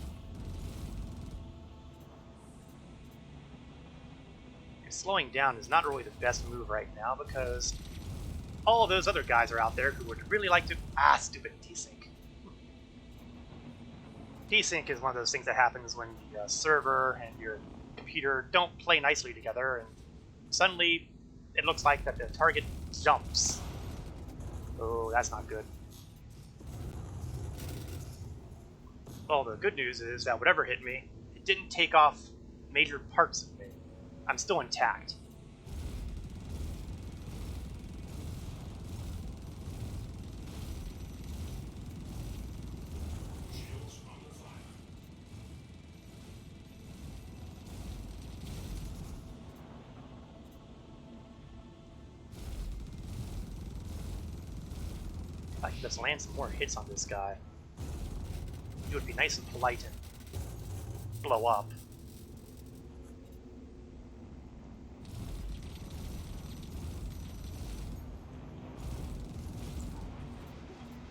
Speaker 1: And slowing down is not really the best move right now because all of those other guys are out there who would really like to... Ah, stupid desync. Desync is one of those things that happens when the server and your computer don't play nicely together, and suddenly it looks like that the target jumps. Oh, that's not good. Well, the good news is that whatever hit me, it didn't take off major parts of me. I'm still intact. I can just land some more hits on this guy. He would be nice and polite and blow up.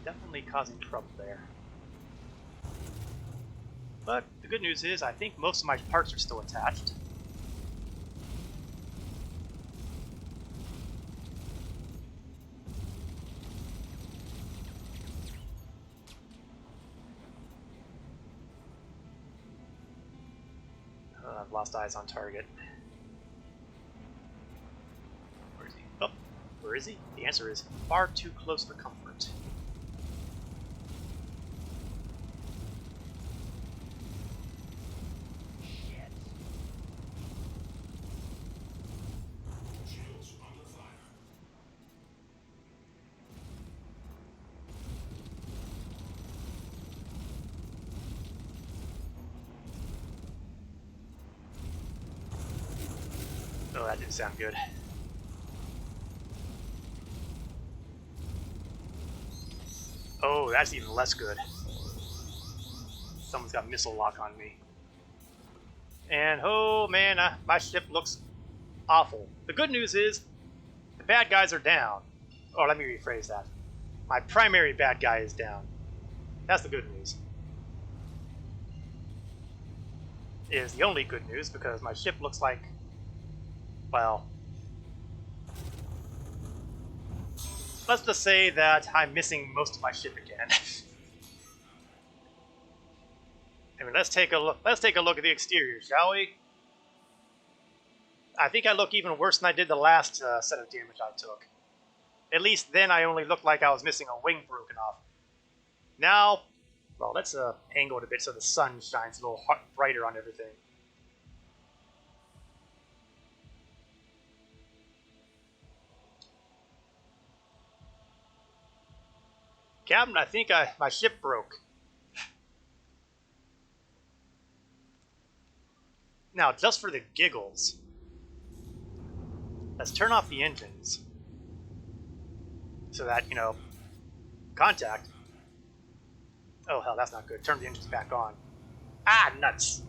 Speaker 1: Definitely causing trouble there. But the good news is I think most of my parts are still attached. I've lost eyes on target. Where is he? Oh, where is he? The answer is far too close for comfort. Oh, that didn't sound good. Oh, that's even less good. Someone's got missile lock on me. And oh man, my ship looks awful. The good news is the bad guys are down. Oh, let me rephrase that. My primary bad guy is down. That's the good news. It is the only good news because my ship looks like, well, let's just say that I'm missing most of my ship again. I mean, let's take a look. Let's take a look at the exterior, shall we? I think I look even worse than I did the last set of damage I took. At least then I only looked like I was missing a wing broken off. Now, well, let's angle it a bit so the sun shines a little brighter on everything. Captain, I think my ship broke. Now, just for the giggles, let's turn off the engines so that, you know, contact. Oh, hell, that's not good. Turn the engines back on. Ah, nuts!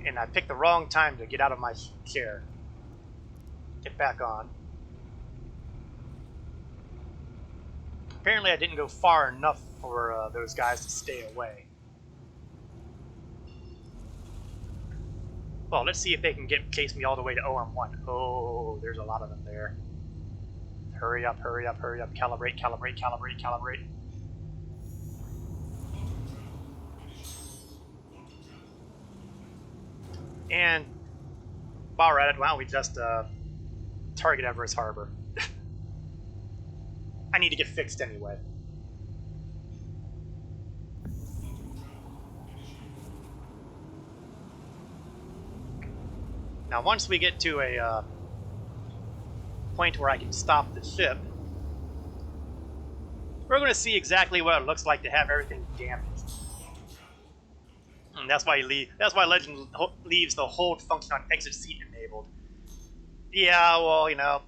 Speaker 1: And I picked the wrong time to get out of my chair. Get back on. Apparently I didn't go far enough for those guys to stay away. Well, let's see if they can chase me all the way to OM1. Oh, there's a lot of them there. Hurry up, hurry up, hurry up. Calibrate, calibrate, calibrate, calibrate. And while we're at it, why don't we just target Everest Harbor? I need to get fixed anyway. Now, once we get to a point where I can stop the ship, we're going to see exactly what it looks like to have everything damaged. And that's why Legend leaves the hold function on exit seat enabled. Yeah, well, you know,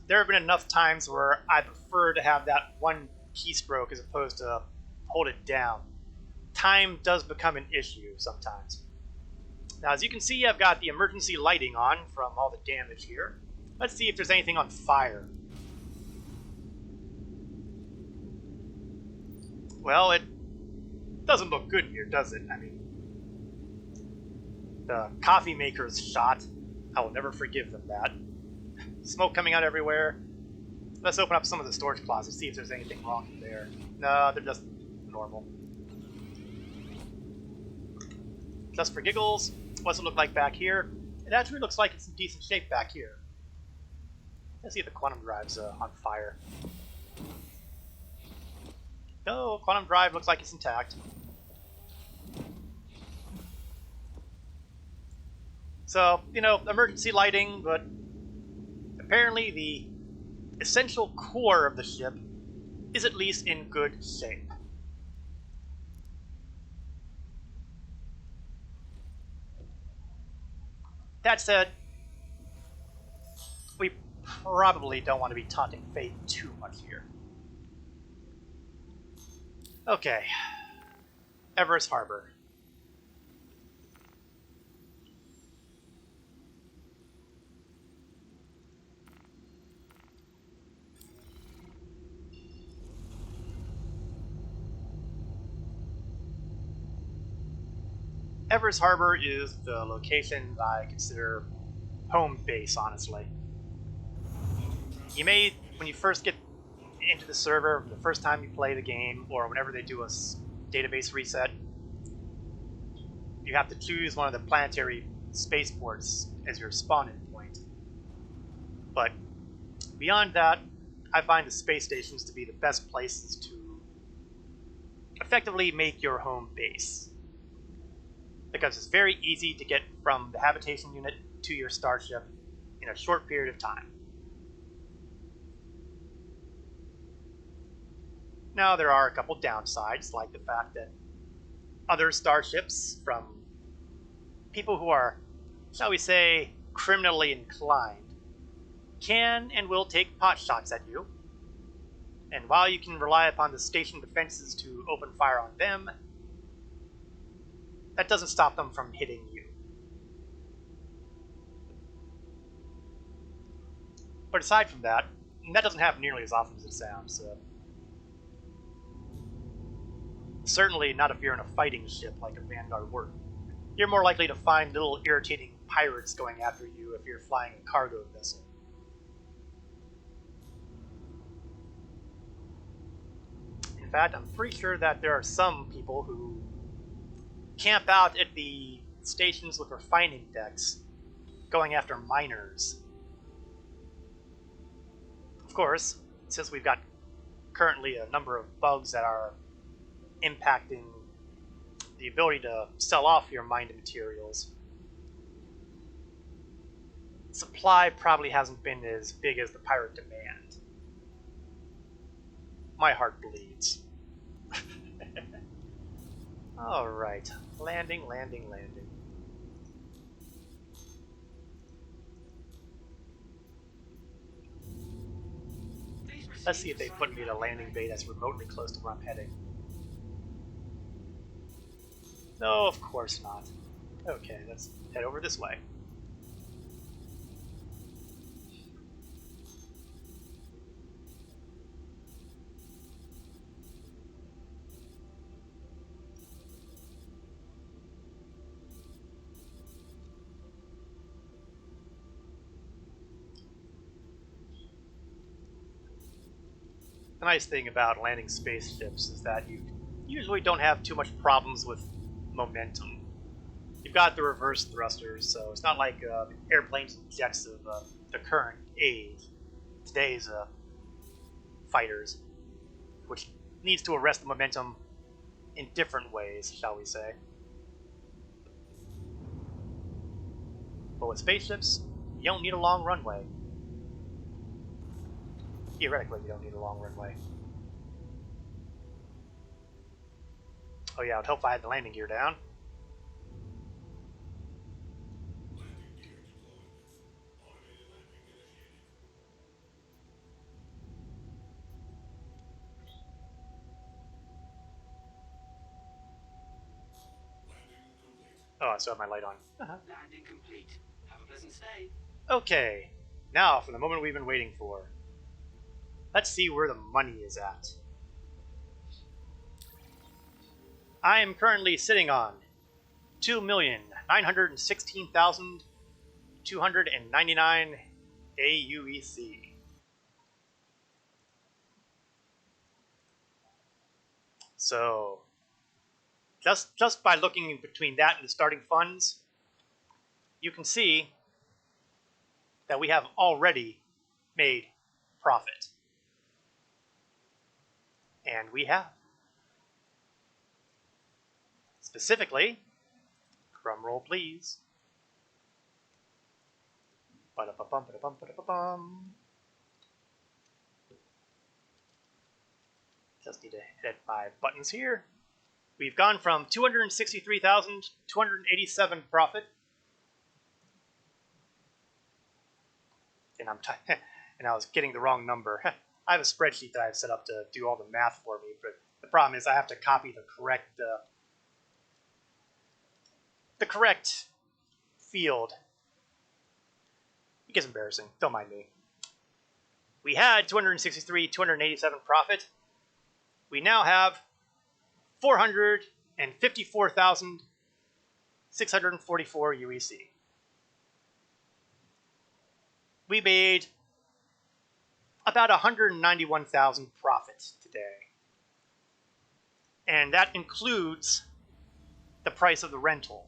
Speaker 1: there have been enough times where I prefer to have that one keystroke as opposed to hold it down. Time does become an issue sometimes. Now, as you can see, I've got the emergency lighting on from all the damage here. Let's see if there's anything on fire. Well, it doesn't look good here, does it? I mean, the coffee maker's shot. I will never forgive them that. Smoke coming out everywhere. Let's open up some of the storage closets, see if there's anything wrong in there. No, they're just normal. Just for giggles, what's it look like back here? It actually looks like it's in decent shape back here. Let's see if the quantum drive's on fire. No, quantum drive looks like it's intact. So, you know, emergency lighting, but apparently the essential core of the ship is at least in good shape. That said, we probably don't want to be taunting fate too much here. Okay, Everest Harbor. Everest Harbor is the location I consider home base, honestly. You may, when you first get into the server, the first time you play the game, or whenever they do a database reset, you have to choose one of the planetary spaceports as your spawning point. But beyond that, I find the space stations to be the best places to effectively make your home base. Because it's very easy to get from the habitation unit to your starship in a short period of time. Now, there are a couple downsides, like the fact that other starships from people who are, shall we say, criminally inclined, can and will take pot shots at you. And while you can rely upon the station defenses to open fire on them, that doesn't stop them from hitting you. But aside from that, and that doesn't happen nearly as often as it sounds. Certainly not if you're in a fighting ship like a Vanguard would. You're more likely to find little irritating pirates going after you if you're flying a cargo vessel. In fact, I'm pretty sure that there are some people who camp out at the stations with refining decks, going after miners. Of course, since we've got currently a number of bugs that are impacting the ability to sell off your mined materials, supply probably hasn't been as big as the pirate demand. My heart bleeds. Alright, landing. Let's see if they put me at a landing bay that's remotely close to where I'm heading. No, of course not. Okay, let's head over this way. The nice thing about landing spaceships is that you usually don't have too much problems with momentum. You've got the reverse thrusters, so it's not like airplanes and jets of the current age, today's fighters, which needs to arrest the momentum in different ways, shall we say. But with spaceships, you don't need a long runway. Theoretically, you don't need a long runway. Oh yeah, it would help if I had the landing gear down. Oh, I still have my light on.
Speaker 2: Landing complete. Have a pleasant stay.
Speaker 1: Okay, now for the moment we've been waiting for. Let's see where the money is at. I am currently sitting on 2,916,299 AUEC. So, just by looking between that and the starting funds, you can see that we have already made profit. And we have. Specifically, drum roll please. Ba-da-ba-bum, ba-da-bum, ba-da-ba-bum. Just need to hit my buttons here. We've gone from 263,287 profit, and and I was getting the wrong number. I have a spreadsheet that I've set up to do all the math for me, but The problem is I have to copy the correct field. It gets embarrassing. Don't mind me. We had 263, 287 profit. We now have 454,644 UEC. We made about 191,000 profit today. And that includes the price of the rental.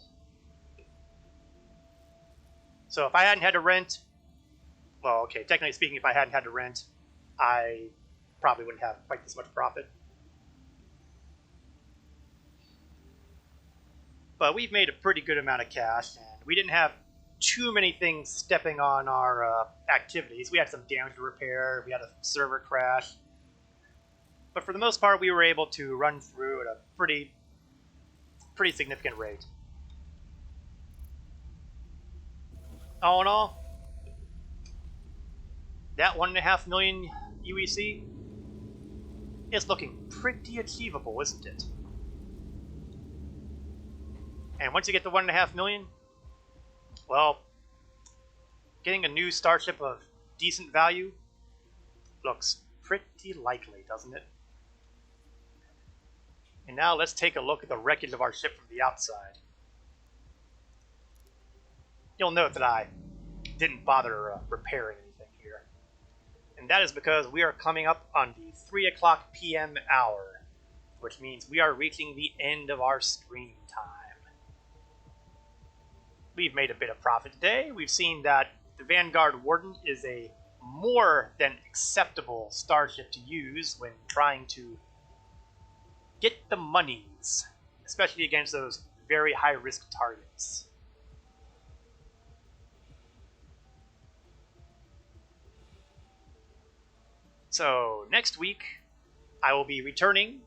Speaker 1: So if I hadn't had to rent, well, okay, technically speaking, if I hadn't had to rent, I probably wouldn't have quite this much profit. But we've made a pretty good amount of cash, and we didn't have too many things stepping on our activities. We had some damage to repair, we had a server crash. But for the most part, we were able to run through at a pretty significant rate. All in all, that 1.5 million UEC is looking pretty achievable, isn't it? And once you get to 1.5 million, well, getting a new starship of decent value looks pretty likely, doesn't it? And now let's take a look at the wreckage of our ship from the outside. You'll note that I didn't bother repairing anything here. And that is because we are coming up on the 3 o'clock p.m. hour, which means we are reaching the end of our stream time. We've made a bit of profit today. We've seen that the Vanguard Warden is a more than acceptable starship to use when trying to get the monies, especially against those very high-risk targets. So next week, I will be returning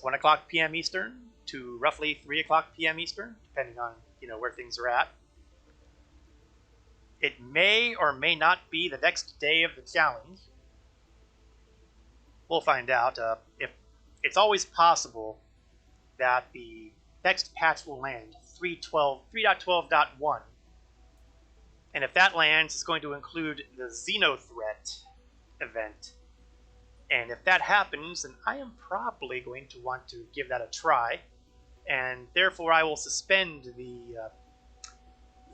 Speaker 1: 1 o'clock p.m. Eastern to roughly 3 o'clock p.m. Eastern, depending on where things are at. It may or may not be the next day of the challenge. We'll find out. If it's always possible that the next patch will land 3.12.1, and if that lands, it's going to include the Xenothreat event. And if that happens, then I am probably going to want to give that a try, and therefore I will suspend the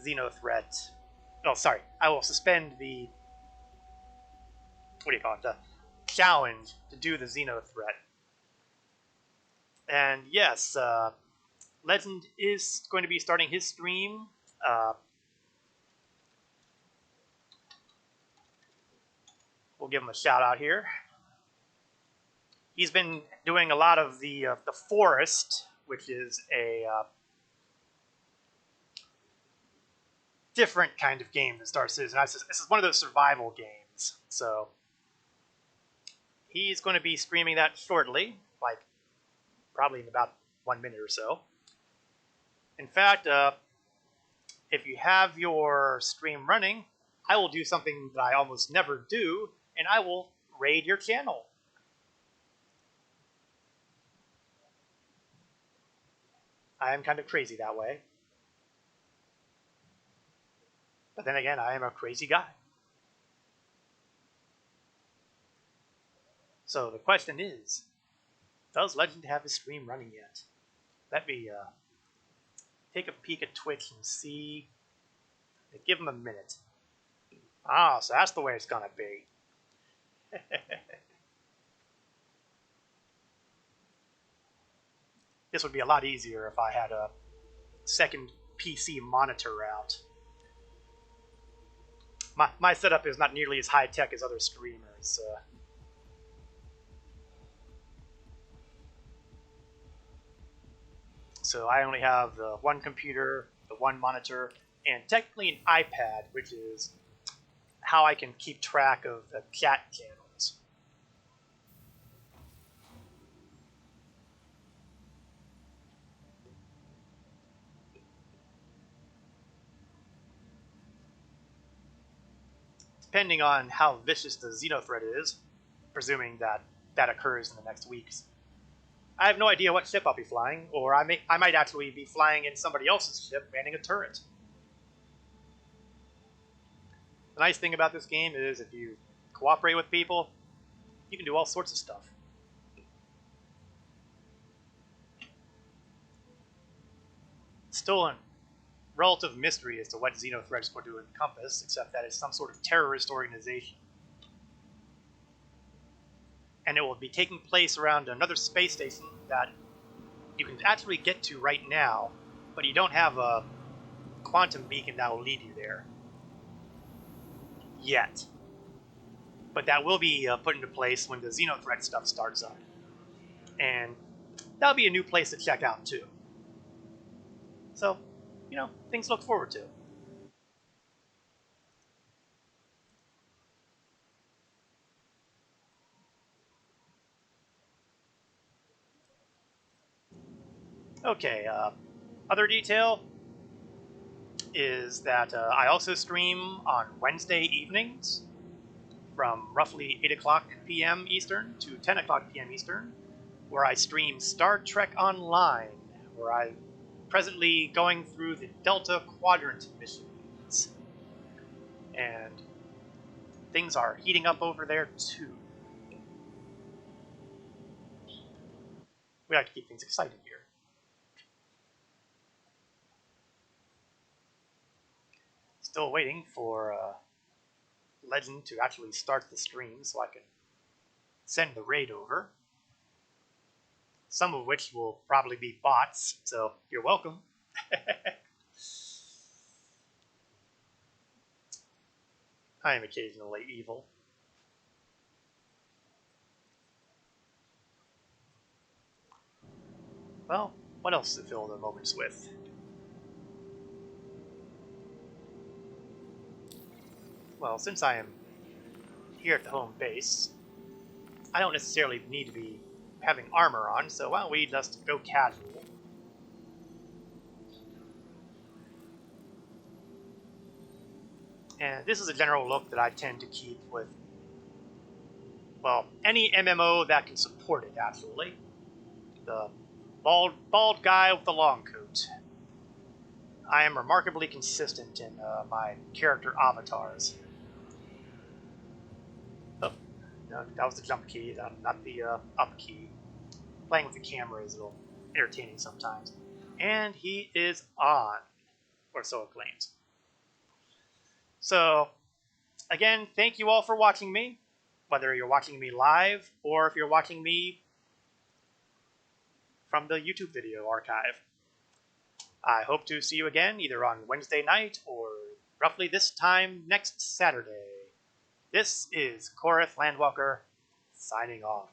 Speaker 1: Xenothreat. Oh, sorry. I will suspend the the challenge to do the Xenothreat. And yes, Legend is going to be starting his stream. We'll give him a shout out here. He's been doing a lot of the Forest, which is a different kind of game than Star Citizen. This is one of those survival games, so he's going to be streaming that shortly, like probably in about 1 minute or so. In fact, if you have your stream running, I will do something that I almost never do, and I will raid your channel. I am kind of crazy that way. But then again, I am a crazy guy. So the question is, does Legend have his stream running yet? Let me take a peek at Twitch and see. Give him a minute. Ah, so that's the way it's gonna be. This would be a lot easier if I had a second PC monitor out. My setup is not nearly as high-tech as other streamers. So I only have the one computer, the one monitor, and technically an iPad, which is how I can keep track of the chat channels. Depending on how vicious the Xenothreat is, presuming that that occurs in the next weeks, I have no idea what ship I'll be flying, or I might actually be flying in somebody else's ship manning a turret. The nice thing about this game is if you cooperate with people, you can do all sorts of stuff. Still a relative mystery as to what Xenothreat is going to encompass, except that it's some sort of terrorist organization. And it will be taking place around another space station that you can actually get to right now, but you don't have a quantum beacon that will lead you there yet. But that will be put into place when the Xenothreat stuff starts up. And that'll be a new place to check out, too. So, things to look forward to. Okay, other detail is that I also stream on Wednesday evenings from roughly 8 o'clock p.m. Eastern to 10 o'clock p.m. Eastern, where I stream Star Trek Online, where I'm presently going through the Delta Quadrant missions. And things are heating up over there, too. We like to keep things exciting here. Still waiting for Legend to actually start the stream so I can send the raid over. Some of which will probably be bots, so you're welcome. I am occasionally evil. Well, what else to fill the moments with? Well, since I am here at the home base, I don't necessarily need to be having armor on, so why don't we just go casual? And this is a general look that I tend to keep with, well, any MMO that can support it, actually. The bald guy with the long coat. I am remarkably consistent in my character avatars. Oh, no, that was the jump key, not the up key. Playing with the camera is a little entertaining sometimes. And he is on, or so it claims. So, again, thank you all for watching me, whether you're watching me live or if you're watching me from the YouTube video archive. I hope to see you again either on Wednesday night or roughly this time next Saturday. This is Korith Landwalker signing off.